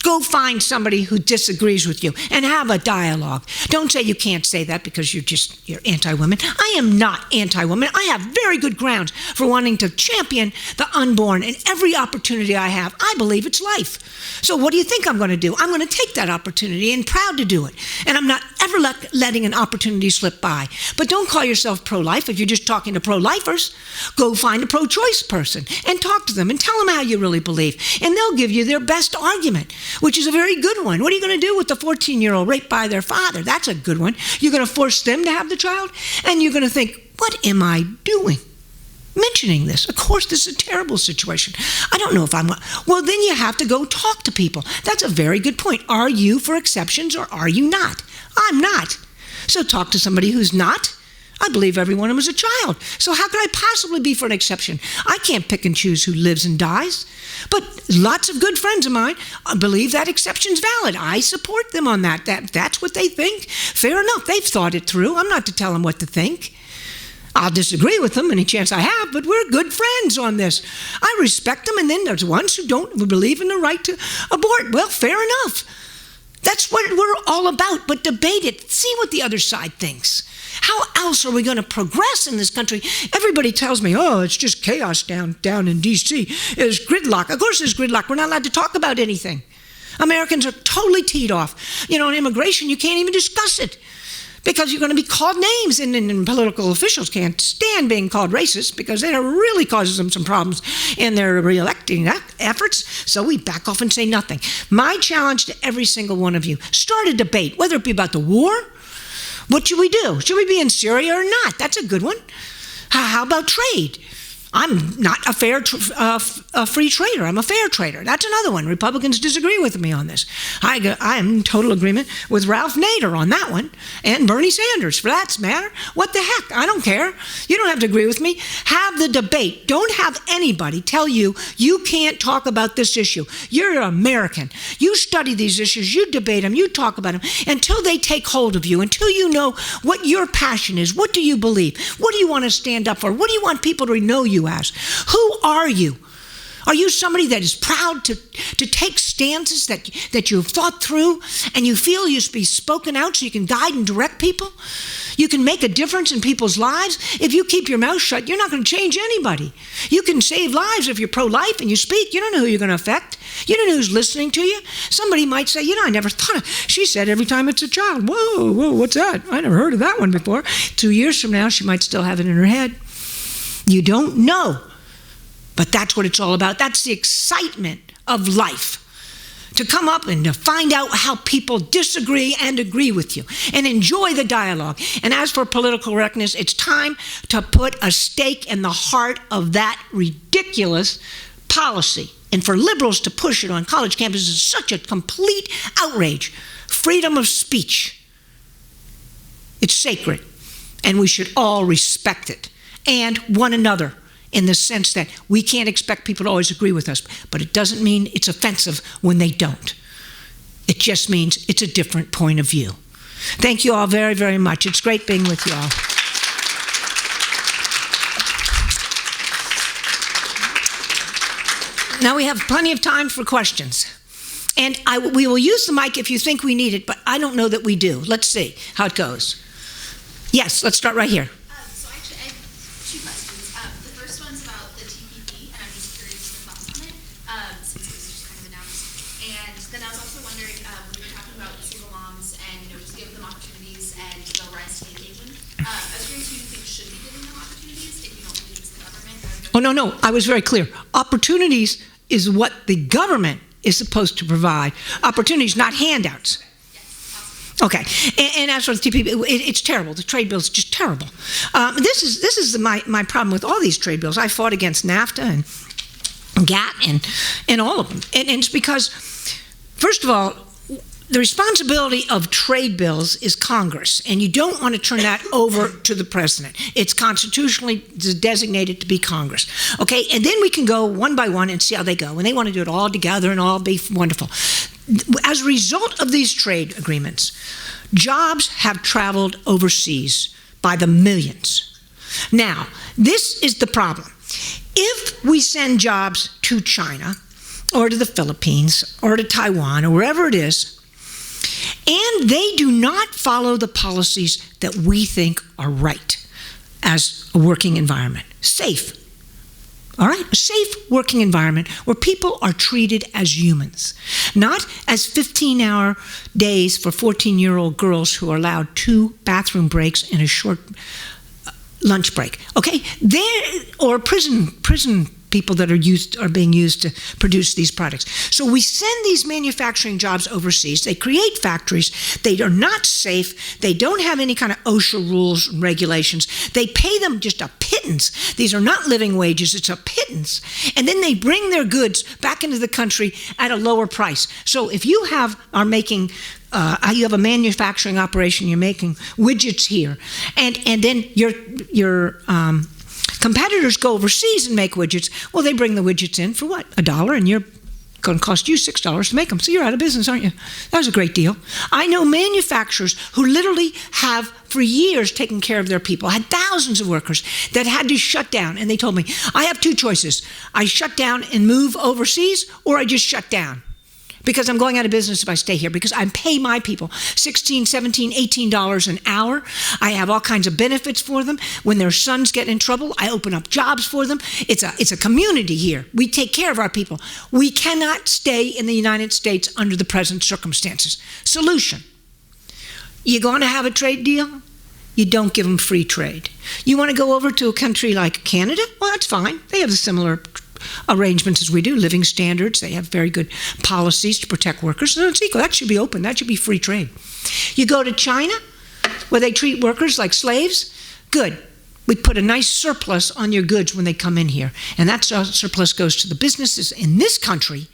Go find somebody who disagrees with you and have a dialogue. Don't say you can't say that because you're anti-women. I am not anti-women. I have very good grounds for wanting to champion the unborn, and every opportunity I have, I believe it's life. So what do you think I'm going to do? I'm going to take that opportunity and proud to do it. And I'm not ever letting an opportunity slip by. But don't call yourself pro-life if you're just talking to pro-lifers. Go find a pro-choice person and talk to them and tell them how you really believe. And they'll give you their best argument, which is a very good one. What are you going to do with the 14-year-old raped by their father? That's a good one. You're going to force them to have the child? And you're going to think, what am I doing? Mentioning this. Of course, this is a terrible situation. I don't know if I'm... Well, then you have to go talk to people. That's a very good point. Are you for exceptions or are you not? I'm not. So talk to somebody who's not. I believe every one of them is a child. So how could I possibly be for an exception? I can't pick and choose who lives and dies. But lots of good friends of mine believe that exception's valid. I support them on that. That's what they think. Fair enough. They've thought it through. I'm not to tell them what to think. I'll disagree with them any chance I have, but we're good friends on this. I respect them, and then there's ones who don't believe in the right to abort. Well, fair enough. That's what we're all about, but debate it. See what the other side thinks. How else are we going to progress in this country? Everybody tells me, oh, it's just chaos down in D.C. There's gridlock. Of course there's gridlock. We're not allowed to talk about anything. Americans are totally teed off. You know, in immigration, you can't even discuss it because you're going to be called names, and political officials can't stand being called racist because that really causes them some problems in their re-electing efforts. So we back off and say nothing. My challenge to every single one of you, start a debate, whether it be about the war. What should we do? Should we be in Syria or not? That's a good one. How about trade? I'm not a fair a free trader. I'm a fair trader. That's another one. Republicans disagree with me on this. I am in total agreement with Ralph Nader on that one, and Bernie Sanders, for that matter. What the heck? I don't care. You don't have to agree with me. Have the debate. Don't have anybody tell you you can't talk about this issue. You're an American. You study these issues. You debate them. You talk about them until they take hold of you, until you know what your passion is. What do you believe? What do you want to stand up for? What do you want people to know you as? Who are you? Are you somebody that is proud to take stances that you've thought through and you feel you should be spoken out so you can guide and direct people? You can make a difference in people's lives. If you keep your mouth shut, you're not going to change anybody. You can save lives if you're pro-life and you speak. You don't know who you're going to affect. You don't know who's listening to you. Somebody might say, I never thought of, she said every time it's a child. Whoa, what's that? I never heard of that one before. 2 years from now, she might still have it in her head. You don't know. But that's what it's all about. That's the excitement of life. To come up and to find out how people disagree and agree with you and enjoy the dialogue. And as for political correctness, it's time to put a stake in the heart of that ridiculous policy. And for liberals to push it on college campuses is such a complete outrage. Freedom of speech. It's sacred. And we should all respect it. And one another. In the sense that we can't expect people to always agree with us, but it doesn't mean it's offensive when they don't. It just means it's a different point of view. Thank you all very, very much. It's great being with you all. Now we have plenty of time for questions. And we will use the mic if you think we need it, but I don't know that we do. Let's see how it goes. Yes, let's start right here. Oh, no, I was very clear. Opportunities is what the government is supposed to provide. Opportunities, not handouts. Okay, and as for the TPP, it's terrible. The trade bill is just terrible. This is my problem with all these trade bills. I fought against NAFTA and GATT and all of them. And it's because, first of all, the responsibility of trade bills is Congress, and you don't want to turn that over to the president. It's constitutionally designated to be Congress. Okay, and then we can go one by one and see how they go. And they want to do it all together and all be wonderful. As a result of these trade agreements, jobs have traveled overseas by the millions. Now, this is the problem. If we send jobs to China or to the Philippines or to Taiwan or wherever it is, and they do not follow the policies that we think are right as a working environment, safe, all right, a safe working environment where people are treated as humans, not as 15-hour days for 14-year-old girls who are allowed 2 bathroom breaks and a short lunch break. Okay, or prison people that are being used to produce these products. So we send these manufacturing jobs overseas. They create factories. They are not safe. They don't have any kind of OSHA rules and regulations. They pay them just a pittance. These are not living wages. It's a pittance. And then they bring their goods back into the country at a lower price. So if you are making you have a manufacturing operation, you're making widgets here, and then your competitors go overseas and make widgets. Well, they bring the widgets in for what? $1, and you're going to cost you $6 to make them. So you're out of business, aren't you? That was a great deal. I know manufacturers who literally have for years taken care of their people, had thousands of workers that had to shut down. And they told me, I have 2 choices. I shut down and move overseas, or I just shut down. Because I'm going out of business if I stay here, because I pay my people $16, $17, $18 an hour. I have all kinds of benefits for them. When their sons get in trouble, I open up jobs for them. It's a community here. We take care of our people. We cannot stay in the United States under the present circumstances. Solution. You're going to have a trade deal? You don't give them free trade. You want to go over to a country like Canada? Well, that's fine. They have a similar arrangements as we do, living standards. They have very good policies to protect workers. So it's equal. That should be open. That should be free trade. You go to China, where they treat workers like slaves. Good. We put a nice surplus on your goods when they come in here. And that surplus goes to the businesses in this country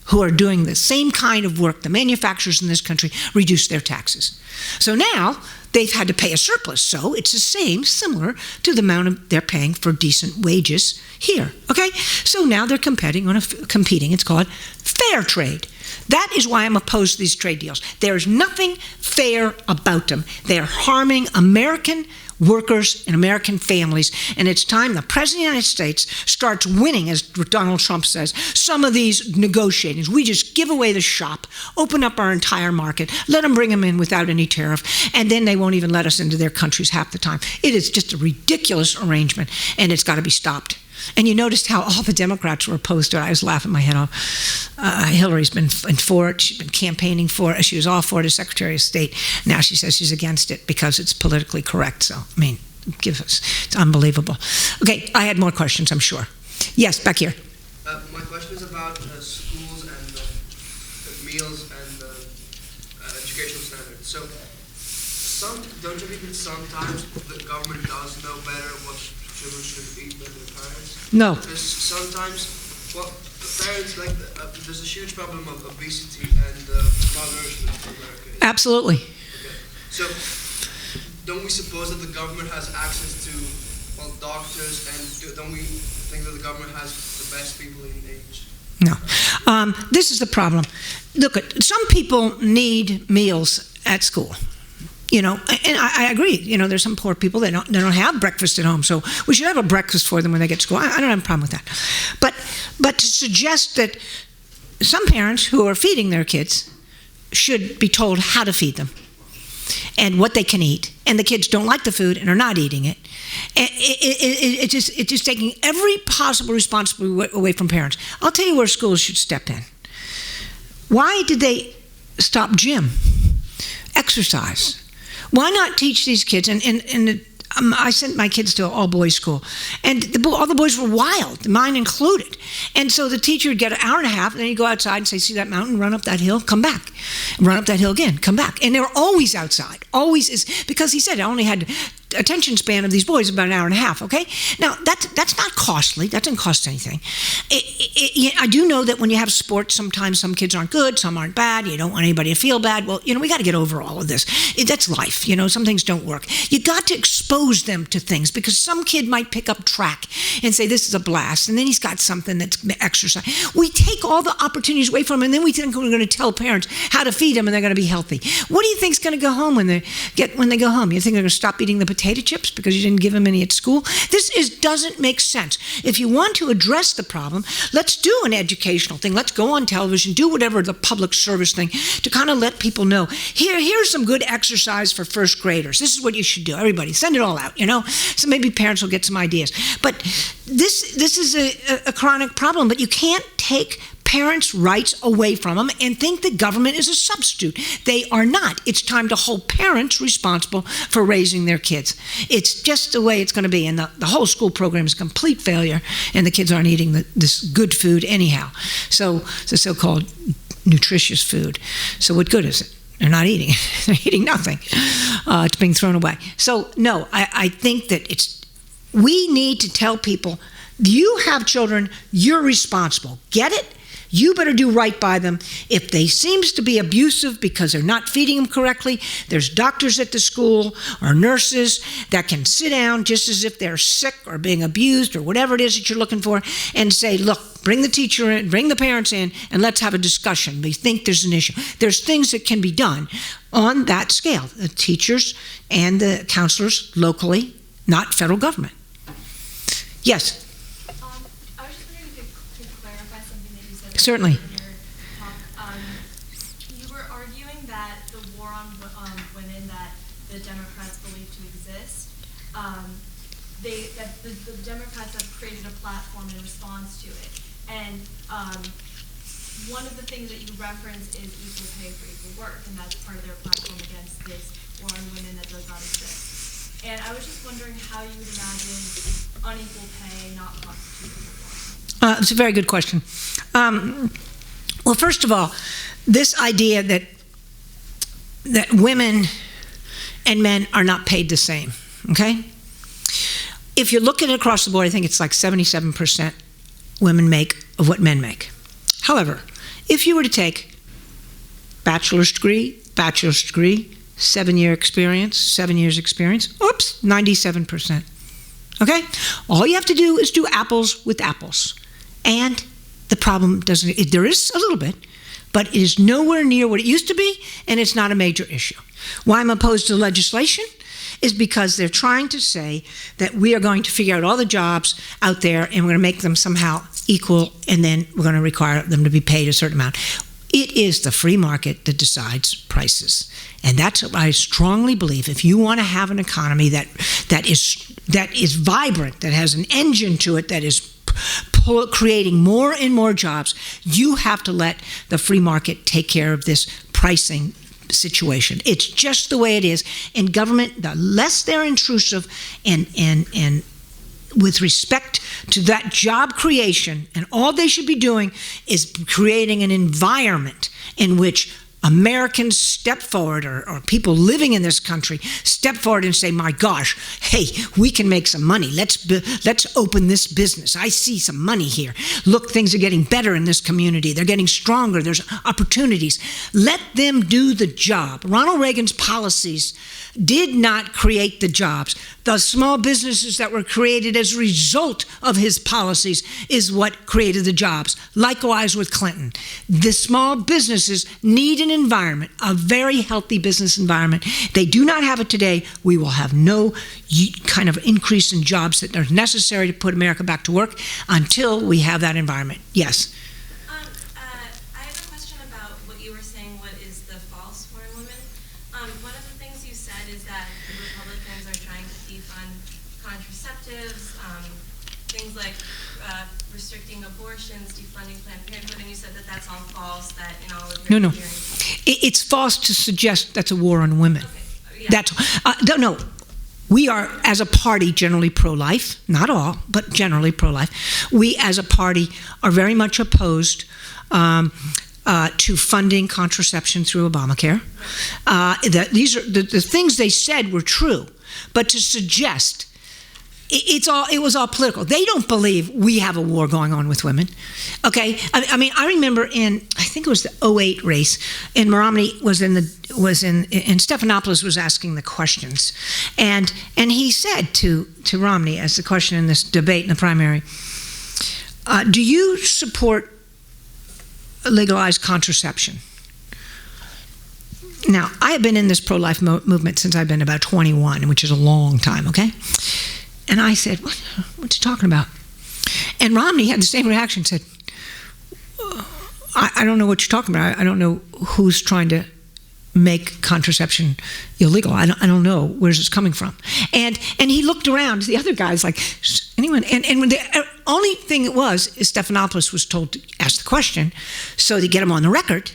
who are doing the same kind of work. The manufacturers in this country reduce their taxes. So now they've had to pay a surplus. So it's the same, similar to the amount they're paying for decent wages here. Okay? So now they're competing. It's called fair trade. That is why I'm opposed to these trade deals. There's nothing fair about them. They're harming American workers and American families, and it's time the President of the United States starts winning, as Donald Trump says, some of these negotiatings. We just give away the shop, open up our entire market, let them bring them in without any tariff, and then they won't even let us into their countries half the time. It is just a ridiculous arrangement, and it's got to be stopped. And you noticed how all the Democrats were opposed to it. I was laughing my head off. Hillary's been for it. She's been campaigning for it. She was all for it as Secretary of State. Now she says she's against it because it's politically correct. So, I mean, it's unbelievable. Okay, I had more questions, I'm sure. Yes, back here. My question is about schools and meals and educational standards. So, don't you think that sometimes the government does know better what children should eat than their parents? No. Because sometimes, well, parents, like, there's a huge problem of obesity and malnourishment in America. Absolutely. Okay. So, don't we suppose that the government has access to, well, doctors, and don't we think that the government has the best people in age? No. This is the problem. Look, some people need meals at school. You know, and I agree. You know, there's some poor people that don't have breakfast at home, so we should have a breakfast for them when they get to school. I don't have a problem with that. But to suggest that some parents who are feeding their kids should be told how to feed them and what they can eat, and the kids don't like the food and are not eating it, it's just taking every possible responsibility away from parents. I'll tell you where schools should step in. Why did they stop gym? Exercise. Why not teach these kids? And I sent my kids to an all-boys school, and all the boys were wild, mine included. And so the teacher would get an hour and a half, and then you go outside and say, see that mountain, run up that hill, come back. Run up that hill again, come back. And they were always outside, always, is because he said I only had attention span of these boys about an hour and a half, okay? Now, that's not costly. That doesn't cost anything. I do know that when you have sports, sometimes some kids aren't good, some aren't bad. You don't want anybody to feel bad. Well, you know, we got to get over all of this. That's life. You know, some things don't work. You got to expose them to things, because some kid might pick up track and say, this is a blast, and then he's got something that's exercise. We take all the opportunities away from them, and then we think we're going to tell parents how to feed them and they're going to be healthy. What do you think's going to go home when they go home? You think they're going to stop eating the potato chips because you didn't give them any at school? This doesn't make sense. If you want to address the problem, let's do an educational thing. Let's go on television, do whatever, the public service thing, to kind of let people know, here's some good exercise for first graders. This is what you should do. Everybody, send it all out, you know? So maybe parents will get some ideas. But this is a chronic problem, but you can't take parents' rights away from them and think the government is a substitute. They are not. It's time to hold parents responsible for raising their kids. It's just the way it's going to be. And the whole school program is a complete failure, and the kids aren't eating this good food anyhow. So the so-called nutritious food. So what good is it? They're not eating it. They're eating nothing. It's being thrown away. So no, I think that we need to tell people, you have children, you're responsible. Get it? You better do right by them. If they seems to be abusive because they're not feeding them correctly, there's doctors at the school or nurses that can sit down just as if they're sick or being abused or whatever it is that you're looking for, and say, look, bring the teacher in, bring the parents in, and let's have a discussion. We think there's an issue. There's things that can be done on that scale. The teachers and the counselors locally, not federal government. Yes? Certainly. You were arguing that the war on women that the Democrats believe to exist, that the Democrats have created a platform in response to it. And one of the things that you reference is equal pay for equal work, and that's part of their platform against this war on women that does not exist. And I was just wondering how you would imagine unequal pay not constituting war. It's a very good question. Well, first of all, this idea that women and men are not paid the same, okay? if you're looking across the board, I think it's like 77% women make of what men make. However, if you were to take bachelor's degree, 7 years experience, oops, 97%. Okay? All you have to do is do apples with apples. And the problem there is a little bit, but it is nowhere near what it used to be, and it's not a major issue. Why I'm opposed to legislation is because they're trying to say that we are going to figure out all the jobs out there and we're going to make them somehow equal, and then we're going to require them to be paid a certain amount. It is the free market that decides prices. And that's what I strongly believe. If you want to have an economy that is vibrant, that has an engine to it, that is creating more and more jobs, you have to let the free market take care of this pricing situation. It's just the way it is. And government, the less they're intrusive and with respect to that job creation, and all they should be doing is creating an environment in which Americans step forward, or people living in this country step forward and say, my gosh, hey, we can make some money. Let's open this business. I see some money here. Look, things are getting better in this community. They're getting stronger. There's opportunities. Let them do the job. Ronald Reagan's policies did not create the jobs. The small businesses that were created as a result of his policies is what created the jobs. Likewise with Clinton. The small businesses need an environment, a very healthy business environment. They do not have it today. We will have no kind of increase in jobs that are necessary to put America back to work until we have that environment. Yes? I have a question about what you were saying, what is the false foreign women. One of the things you said is that the Republicans are trying to defund contraceptives, things like restricting abortions, defunding Planned Parenthood, and you said that that's all false, that in all of your hearings. It's false to suggest that's a war on women. Okay. Yeah. That's no. We are, as a party, generally pro-life. Not all, but generally pro-life. We, as a party, are very much opposed to funding contraception through Obamacare. These are the things they said were true, but to suggest it was all political. They don't believe we have a war going on with women. Okay, I mean, I remember I think it was the 2008 race, and Romney and Stephanopoulos was asking the questions, and he said to Romney as the question in this debate in the primary, do you support legalized contraception? Now, I have been in this pro-life movement since I've been about 21, which is a long time. Okay. And I said, what you talking about? And Romney had the same reaction, said, I don't know what you're talking about. I don't know who's trying to make contraception illegal. I don't know. Where's this coming from? And he looked around. The other guy's like, anyone? And when the only thing it was is Stephanopoulos was told to ask the question so to get him on the record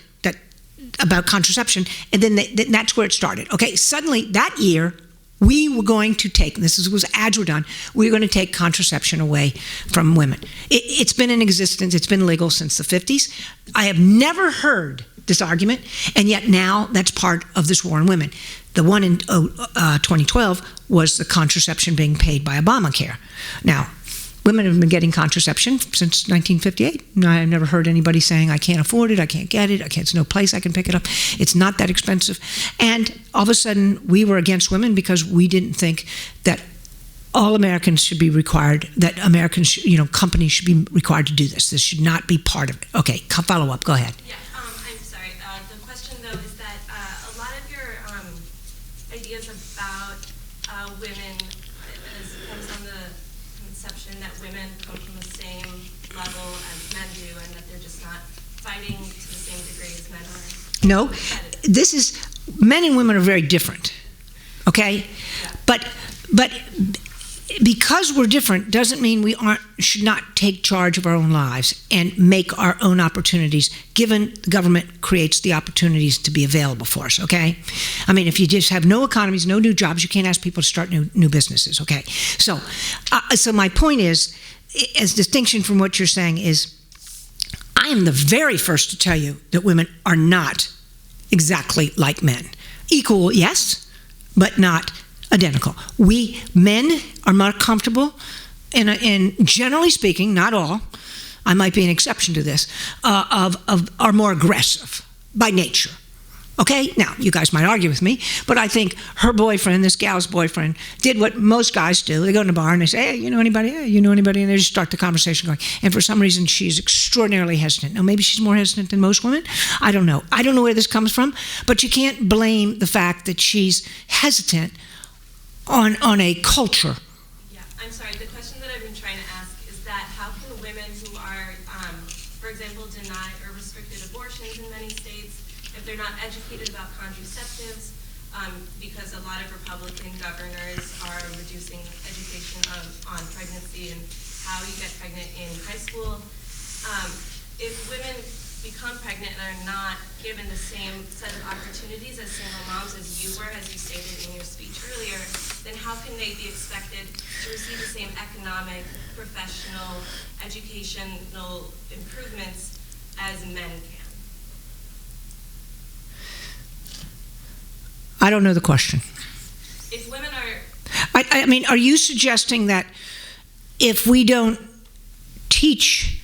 about contraception. And then that's where it started. Okay, suddenly that year, we were going to take, was ads were done, we were going to take contraception away from women. It's been in existence, it's been legal since the 50s. I have never heard this argument, and yet now that's part of this war on women. The one in 2012 was the contraception being paid by Obamacare. Now, women have been getting contraception since 1958. I've never heard anybody saying, I can't afford it, I can't get it, there's no place I can pick it up. It's not that expensive. And all of a sudden, we were against women because we didn't think that all Americans should be required, that companies should be required to do this. This should not be part of it. Okay, follow up, go ahead. Yeah, I'm sorry. The question, though, is that a lot of your ideas about women comes on the conception that women come from the same level as men do, and that they're just not fighting to the same degree as men are. No, men and women are very different, okay? Yeah. But because we're different doesn't mean we should not take charge of our own lives and make our own opportunities, given the government creates the opportunities to be available for us, okay? I mean, if you just have no economies, no new jobs, you can't ask people to start new businesses, okay? So my point is, as distinction from what you're saying is, I am the very first to tell you that women are not exactly like men. Equal, yes, but not identical. Men are more comfortable, and generally speaking, not all, I might be an exception to this, are more aggressive by nature. Okay, now you guys might argue with me, but I think her boyfriend, this gal's boyfriend, did what most guys do. They go in the bar and they say, "Hey, you know anybody? Hey, you know anybody?" And they just start the conversation going. And for some reason, she's extraordinarily hesitant. Now, maybe she's more hesitant than most women. I don't know. I don't know where this comes from, but you can't blame the fact that she's hesitant on a culture. Yeah, I'm sorry. The question that I've been trying to ask is that how can women who are, for example, denied or restricted abortions in many states, if they're not educated about contraceptives, because a lot of Republican governors are reducing education on pregnancy and how you get pregnant in high school. If women become pregnant and are not given the same set of opportunities as single moms as you were, as you stated in your speech earlier, then how can they be expected to receive the same economic, professional, educational improvements as men can? I don't know the question. If women are... I mean, are you suggesting that if we don't teach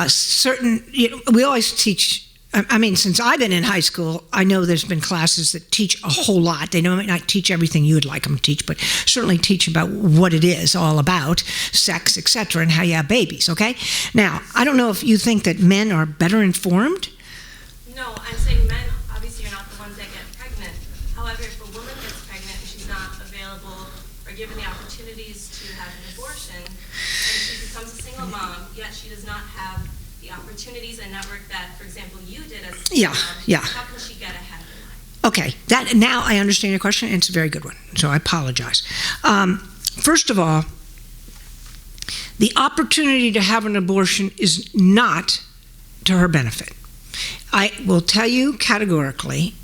certain... we always teach... I mean, since I've been in high school, I know there's been classes that teach a whole lot. They might not teach everything you would like them to teach, but certainly teach about what it is all about, sex, etc., and how you have babies, okay? Now, I don't know if you think that men are better informed. No, I'm saying men obviously are not the ones that get pregnant. However, if a woman gets pregnant and she's not available or given the opportunities to have an abortion, and she becomes a single mom, yet she does not have the opportunities and network that, for example, you did as a single mom, how can she get ahead in life? Okay, now I understand your question, and it's a very good one, so I apologize. First of all, the opportunity to have an abortion is not to her benefit. I will tell you categorically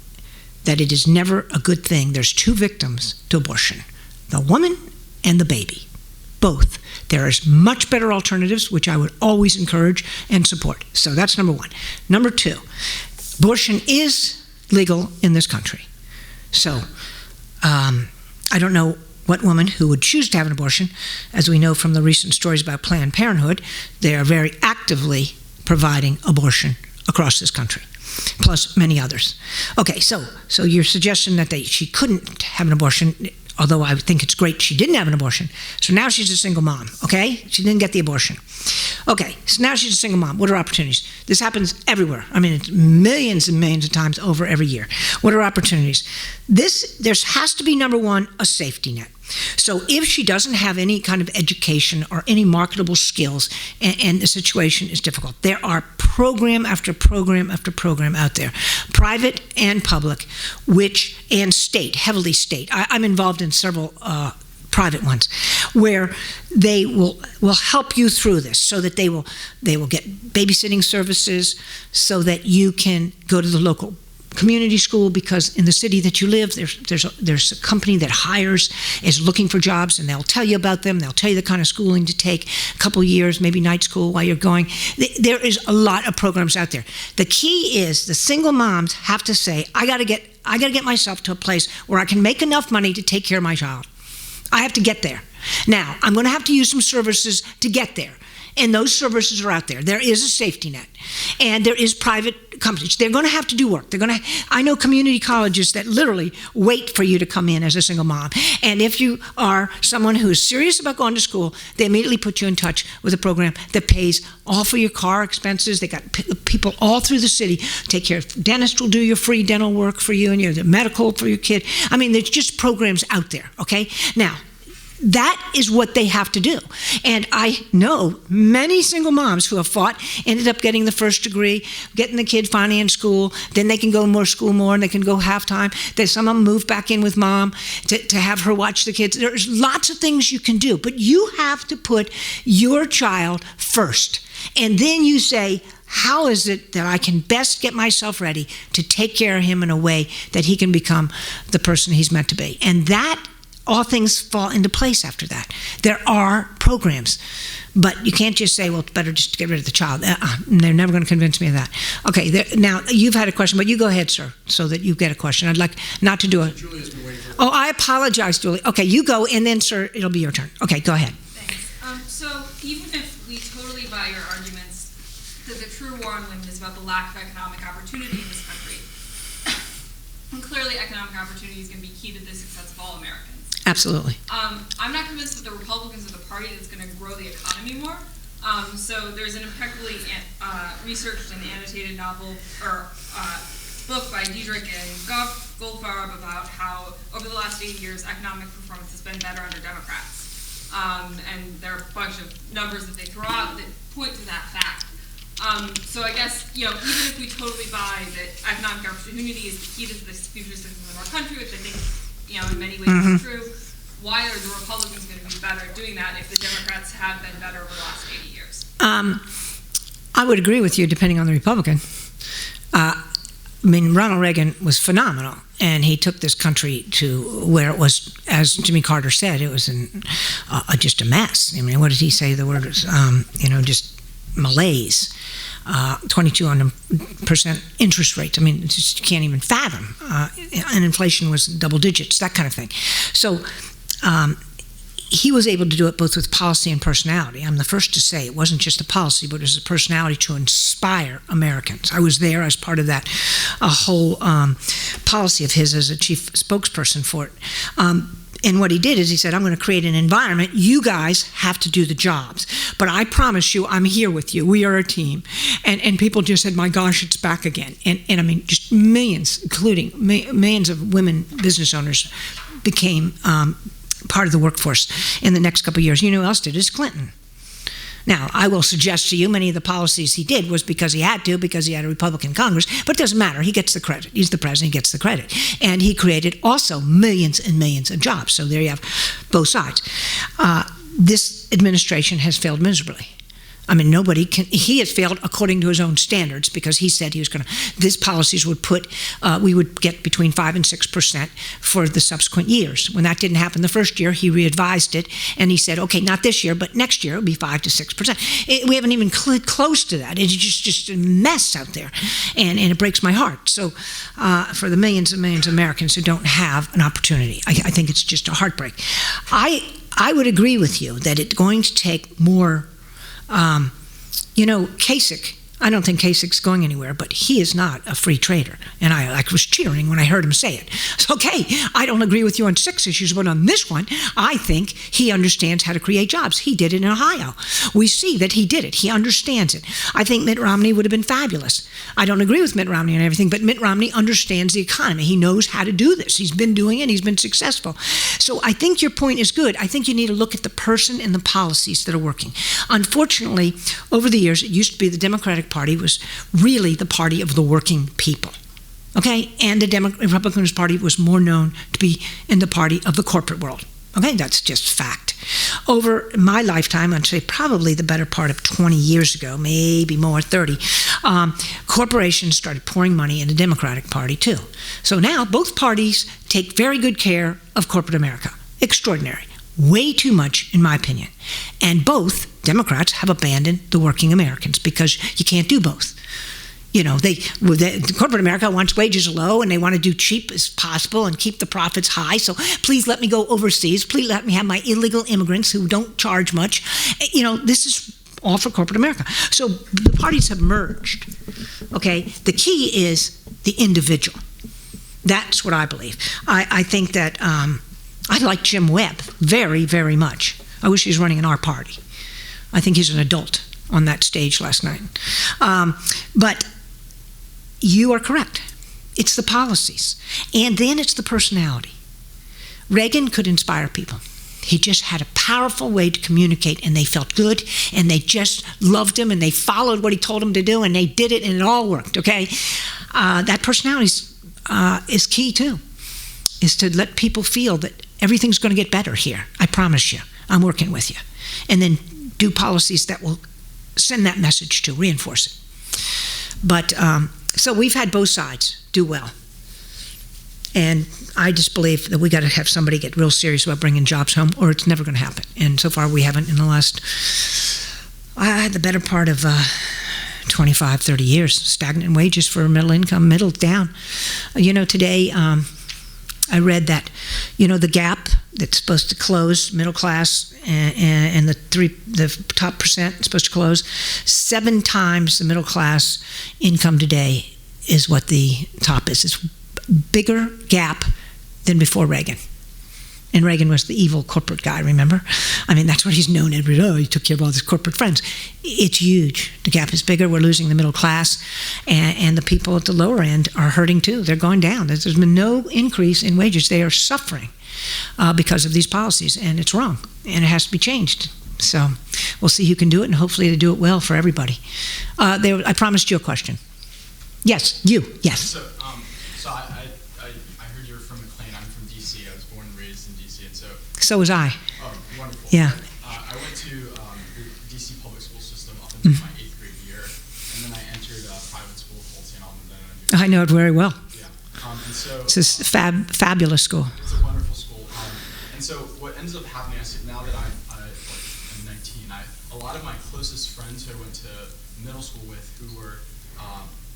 that it is never a good thing. There's two victims to abortion, the woman and the baby, both. There is much better alternatives, which I would always encourage and support. So that's number one. Number two, abortion is legal in this country. So I don't know what woman who would choose to have an abortion. As we know from the recent stories about Planned Parenthood, they are very actively providing abortion across this country, plus many others. Okay, so your suggestion that she couldn't have an abortion, although I think it's great she didn't have an abortion. So now she's a single mom, okay? She didn't get the abortion. Okay, so now she's a single mom. What are opportunities? This happens everywhere. I mean, it's millions and millions of times over every year. What are opportunities? There has to be, number one, a safety net. So if she doesn't have any kind of education or any marketable skills and the situation is difficult, there are program after program after program out there, private and public, and state, heavily state. I'm involved in several private ones where they will help you through this, so that they will get babysitting services, so that you can go to the local community school, because in the city that you live, there's a company that is looking for jobs, and they'll tell you about them. They'll tell you the kind of schooling to take, a couple years, maybe night school while you're going. There is a lot of programs out there. The key is the single moms have to say, I got to get myself to a place where I can make enough money to take care of my child. I have to get there. Now, I'm going to have to use some services to get there. And those services are out there. There is a safety net, and there is private companies. They're going to have to do work. I know community colleges that literally wait for you to come in as a single mom. And if you are someone who is serious about going to school, they immediately put you in touch with a program that pays all for your car expenses. They got people all through the city take care of. Dentists will do your free dental work for you, and your medical for your kid. I mean, there's just programs out there. Okay, now. That is what they have to do. And I know many single moms who have fought, ended up getting the first degree, getting the kid finally in school, then they can go more school more, and they can go half-time. Then some of them move back in with mom to have her watch the kids. There's lots of things you can do, but you have to put your child first. And then you say, how is it that I can best get myself ready to take care of him in a way that he can become the person he's meant to be? And that all things fall into place after that. There are programs, but you can't just say, well, it's better just to get rid of the child. They're never going to convince me of that. Okay, now you've had a question, but you go ahead, sir, so that you get a question. I'd like not to do it. Julia's been waiting for. Oh, I apologize, Julie. Okay, you go, and then, sir, it'll be your turn. Okay, go ahead. Thanks. So even if we totally buy your arguments that the true war on women is about the lack of economic opportunity in this country, and clearly economic opportunity is going to be key to the success of all Americans. Absolutely. I'm not convinced that the Republicans are the party that's going to grow the economy more. So there's an impeccably researched and annotated novel or book by Diedrich and Goldfarb about how over the last 80 years economic performance has been better under Democrats. And there are a bunch of numbers that they throw out that point to that fact. So I guess, even if we totally buy that economic opportunity is the key to the future systems of our country, which I think, in many ways is true, why are the Republicans going to be better at doing that if the Democrats have been better over the last 80 years? I would agree with you, depending on the Republican. Ronald Reagan was phenomenal, and he took this country to where it was, as Jimmy Carter said, it was just a mess. What did he say? The word was, just malaise. 22% interest rates. Just you can't even fathom. And inflation was double digits, that kind of thing. So he was able to do it both with policy and personality. I'm the first to say it wasn't just a policy, but it was a personality to inspire Americans. I was there as part of that whole policy of his as a chief spokesperson for it. And what he did is he said, I'm going to create an environment. You guys have to do the jobs. But I promise you, I'm here with you. We are a team. And people just said, my gosh, it's back again. And just millions, including millions of women business owners became part of the workforce in the next couple of years. You know who else did? It's Clinton. Now, I will suggest to you many of the policies he did was because he had to, because he had a Republican Congress, but it doesn't matter. He gets the credit. He's the president, he gets the credit. And he created also millions and millions of jobs. So there you have both sides. This administration has failed miserably. Nobody can, he has failed according to his own standards because he said he was going to, these policies would put, we would get between 5 and 6% for the subsequent years. When that didn't happen the first year, he re-advised it and he said, okay, not this year, but next year it'll be 5 to 6%. We haven't even close to that. It's just a mess out there. And it breaks my heart. So for the millions and millions of Americans who don't have an opportunity, I think it's just a heartbreak. I would agree with you that it's going to take more. Kasich, I don't think Kasich's going anywhere, but he is not a free trader. And I was cheering when I heard him say it. So, okay, I don't agree with you on 6 issues, but on this one, I think he understands how to create jobs. He did it in Ohio. We see that he did it. He understands it. I think Mitt Romney would have been fabulous. I don't agree with Mitt Romney on everything, but Mitt Romney understands the economy. He knows how to do this. He's been doing it. He's been successful. So I think your point is good. I think you need to look at the person and the policies that are working. Unfortunately, over the years, it used to be the Democratic Party was really the party of the working people. Okay? And the Republican Party was more known to be in the party of the corporate world. Okay? That's just fact. Over my lifetime, I'd say probably the better part of 20 years ago, maybe more, 30, corporations started pouring money in the Democratic Party too. So now both parties take very good care of corporate America. Extraordinary. Way too much, in my opinion. And both Democrats have abandoned the working Americans because you can't do both. Corporate America wants wages low and they want to do cheap as possible and keep the profits high. So please let me go overseas. Please let me have my illegal immigrants who don't charge much. This is all for corporate America. So the parties have merged. Okay? The key is the individual. That's what I believe. I think that I like Jim Webb very, very much. I wish he was running in our party. I think he's an adult on that stage last night. But you are correct. It's the policies. And then it's the personality. Reagan could inspire people. He just had a powerful way to communicate, and they felt good, and they just loved him, and they followed what he told them to do, and they did it, and it all worked, okay? That personality is key, too, is to let people feel that everything's going to get better here. I promise you. I'm working with you. And then do policies that will send that message to reinforce it. But so we've had both sides do well. And I just believe that we got to have somebody get real serious about bringing jobs home, or it's never going to happen. And so far, we haven't in the last, the better part of 25, 30 years, stagnant wages for middle income, middle down. Today, I read that, the gap that's supposed to close, middle class and the top percent is supposed to close, 7 times the middle class income today is what the top is. It's bigger gap than before Reagan. And Reagan was the evil corporate guy, remember? I mean, that's what he's known as. Oh, he took care of all his corporate friends. It's huge. The gap is bigger. We're losing the middle class. And the people at the lower end are hurting too. They're going down. There's been no increase in wages. They are suffering because of these policies. And it's wrong. And it has to be changed. So we'll see who can do it. And hopefully they do it well for everybody. I promised you a question. Yes, you. Yes. So I heard you're from McLean. I'm from D.C. I was born and raised in D.C. and So was I. Oh, wonderful. Yeah. I went to the D.C. public school system up until my 8th grade year, and then I entered private school called St. Albans. I know it very well. Yeah. And so It's a fabulous school. it's a wonderful school. And so what ends up happening, I see now that I'm 19, a lot of my closest friends who I went to middle school with, who were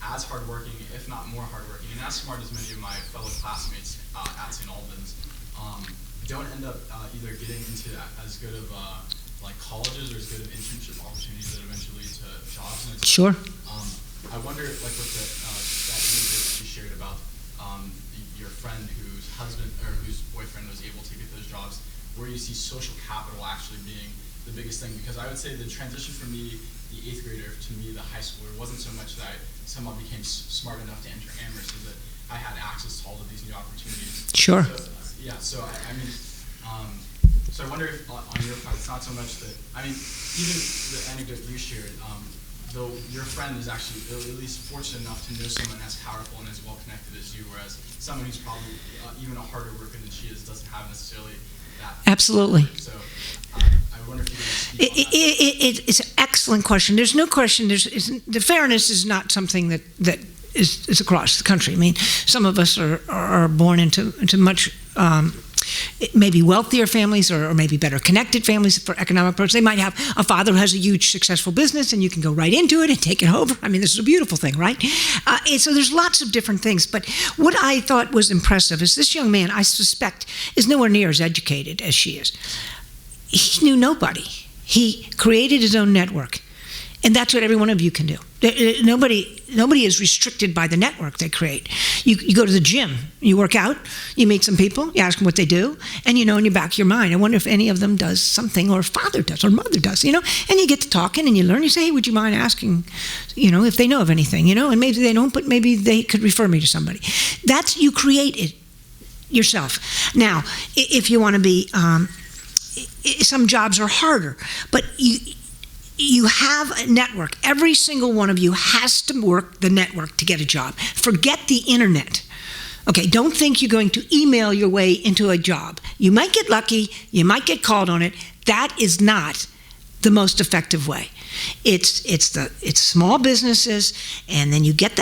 as hardworking, if not more hardworking, and as smart as many of my fellow classmates at St. Albans, don't end up either getting into as good of colleges or as good of internship opportunities that eventually lead to jobs. And Sure. I wonder, with that image that you shared about your friend whose husband or whose boyfriend was able to get those jobs, where you see social capital actually being the biggest thing. Because I would say the transition from the 8th grader to me, the high schooler, wasn't so much that I somehow became smart enough to enter Amherst, is that I had access to all of these new opportunities. Sure. So I wonder if on your part, it's not so much that, even the anecdote you shared, though your friend is actually at least fortunate enough to know someone as powerful and as well connected as you, whereas someone who's probably even a harder worker than she is doesn't have necessarily that. Absolutely. So I wonder if you can speak on that. It's an excellent question. There's no question. The fairness is not something that is across the country. I mean, some of us are born into much maybe wealthier families or maybe better connected families for economic purposes. They might have a father who has a huge successful business and you can go right into it and take it over. I mean, this is a beautiful thing, right? And so there's lots of different things. But what I thought was impressive is this young man, I suspect, is nowhere near as educated as she is. He knew nobody. He created his own network. And that's what every one of you can do. Nobody is restricted by the network they create. You go to the gym, you work out, you meet some people, you ask them what they do, and in your back of your mind, I wonder if any of them does something, or father does, or mother does, and you get to talking and you learn, you say, hey, would you mind asking, if they know of anything, and maybe they don't, but maybe they could refer me to somebody. You create it yourself. Now, if you want to be, some jobs are harder, but you have a network. Every single one of you has to work the network to get a job. Forget the internet. Okay, don't think you're going to email your way into a job. You might get lucky, you might get called on it. That is not the most effective way. It's small businesses, and then you get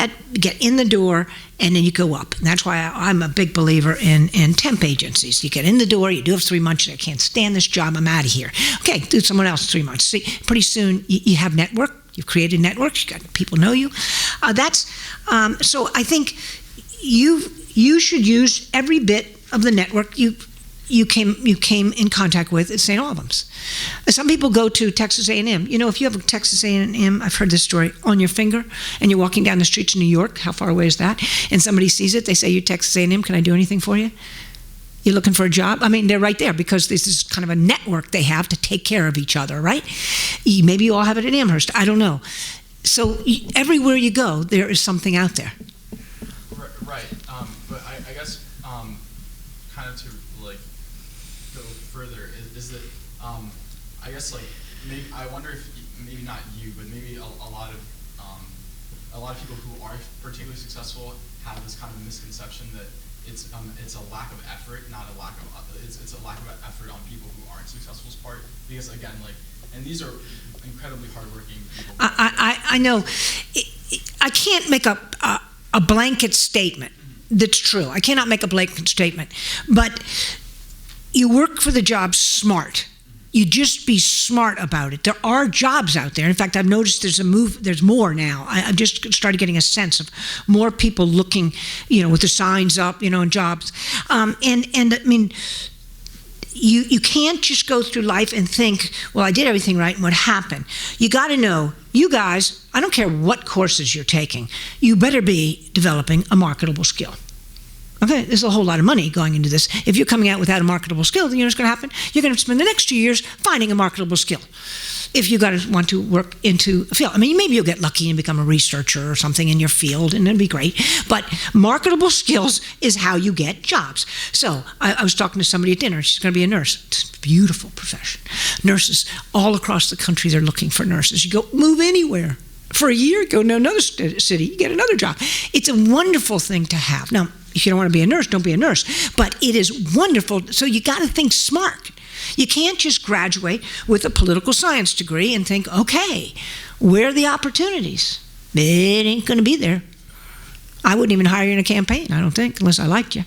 in the door, and then you go up. And that's why I'm a big believer in temp agencies. You get in the door, you do it for 3 months, I can't stand this job, I'm out of here. Okay, do someone else 3 months. See, pretty soon you have network, you've created networks, you got people know you. So I think you should use every bit of the network you came in contact with at St. Albans. Some people go to Texas A&M. If you have a Texas A&M, I've heard this story, on your finger, and you're walking down the streets in New York, how far away is that? And somebody sees it, they say, you're Texas A&M, can I do anything for you? You're looking for a job? I mean, they're right there because this is kind of a network they have to take care of each other, right? Maybe you all have it at Amherst, I don't know. So everywhere you go, there is something out there. Right, but I guess kind of to go further is that I guess maybe I wonder if maybe not you, but maybe a lot of people who are particularly successful have this kind of misconception that it's a lack of effort, not a lack of it's a lack of effort on people who aren't successful's part, because again and these are incredibly hardworking people. I know I can't make a blanket statement that's true. I cannot make a blanket statement. But you work for the job smart. You just be smart about it. There are jobs out there. In fact, I've noticed there's more now. I've just started getting a sense of more people looking, with the signs up, in jobs. And I mean, you can't just go through life and think, well, I did everything right and what happened? You got to know, you guys, I don't care what courses you're taking, you better be developing a marketable skill. Okay, there's a whole lot of money going into this. If you're coming out without a marketable skill, then you know what's going to happen? You're going to spend the next 2 years finding a marketable skill. If you want to work into a field. I mean, maybe you'll get lucky and become a researcher or something in your field, and it'll be great. But marketable skills is how you get jobs. So I was talking to somebody at dinner. She's going to be a nurse. It's a beautiful profession. Nurses all across the country, they're looking for nurses. You go, move anywhere. For a year, go to another city, you get another job. It's a wonderful thing to have. Now, if you don't want to be a nurse, don't be a nurse. But it is wonderful. So you got to think smart. You can't just graduate with a political science degree and think, okay, where are the opportunities? It ain't going to be there. I wouldn't even hire you in a campaign, I don't think, unless I liked you.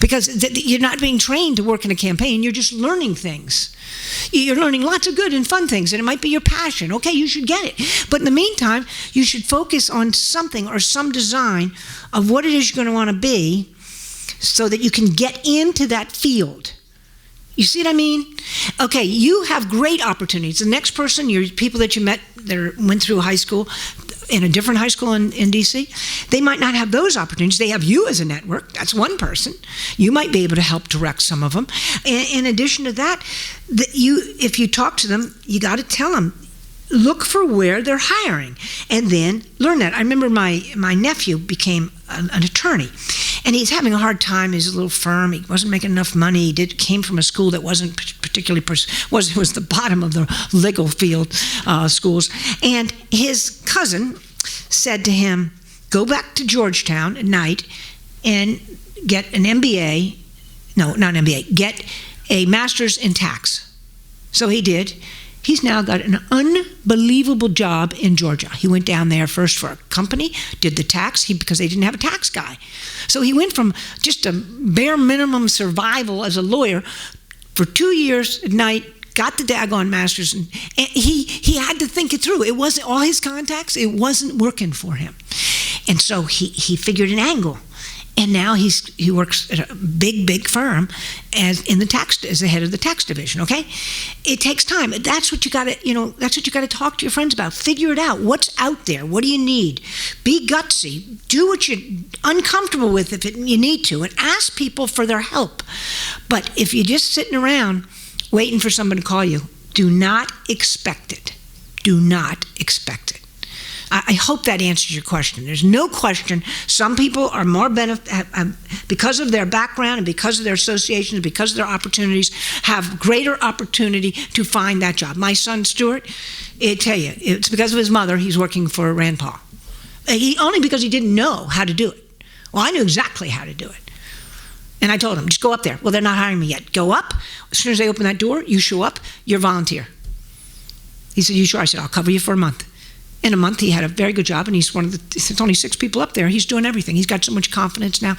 Because you're not being trained to work in a campaign. You're just learning things. You're learning lots of good and fun things, and it might be your passion. Okay, you should get it. But in the meantime, you should focus on something or some design of what it is you're going to want to be so that you can get into that field. You see what I mean? Okay, you have great opportunities. The next person, your people that you met that went through high school, in a different high school in D.C., they might not have those opportunities. They have you as a network. That's one person. You might be able to help direct some of them. In addition to that, if you talk to them, you got to tell them, look for where they're hiring, and then learn that. I remember my nephew became an attorney, and he's having a hard time. He's a little firm. He wasn't making enough money. He came from a school that wasn't particularly was the bottom of the legal field schools. And his cousin said to him, "Go back to Georgetown at night and get an MBA. No, not an MBA. Get a master's in tax." So he did. He's now got an unbelievable job in Georgia. He went down there first for a company, did the tax, because they didn't have a tax guy. So he went from just a bare minimum survival as a lawyer for 2 years at night, got the daggone master's, and he had to think it through. It wasn't all his contacts, it wasn't working for him. And so he figured an angle. And now he works at a big firm as the head of the tax division. Okay, it takes time. That's what you got to That's what you got to talk to your friends about. Figure it out. What's out there? What do you need? Be gutsy. Do what you're uncomfortable with if you need to, and ask people for their help. But if you're just sitting around waiting for someone to call you, do not expect it. Do not expect it. I hope that answers your question. There's no question some people are more because of their background and because of their associations, because of their opportunities, have greater opportunity to find that job. My son, Stuart, I tell you, it's because of his mother he's working for Rand Paul. Only because he didn't know how to do it. Well, I knew exactly how to do it. And I told him, just go up there. Well, they're not hiring me yet. Go up. As soon as they open that door, you show up, you're a volunteer. He said, you sure? I said, I'll cover you for a month. In a month, he had a very good job, and there's only 6 people up there. He's doing everything. He's got so much confidence now.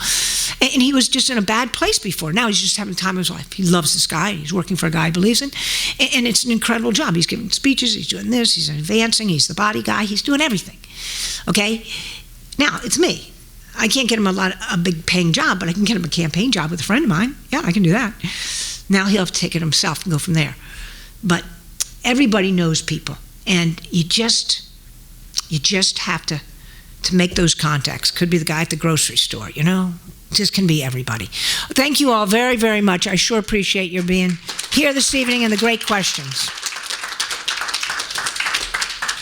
And he was just in a bad place before. Now he's just having the time of his life. He loves this guy. He's working for a guy he believes in. And it's an incredible job. He's giving speeches. He's doing this. He's advancing. He's the body guy. He's doing everything. Okay? Now, it's me. I can't get him a big paying job, but I can get him a campaign job with a friend of mine. Yeah, I can do that. Now he'll have to take it himself and go from there. But everybody knows people. And you just have to make those contacts. Could be the guy at the grocery store, Just can be everybody. Thank you all very, very much. I sure appreciate your being here this evening and the great questions.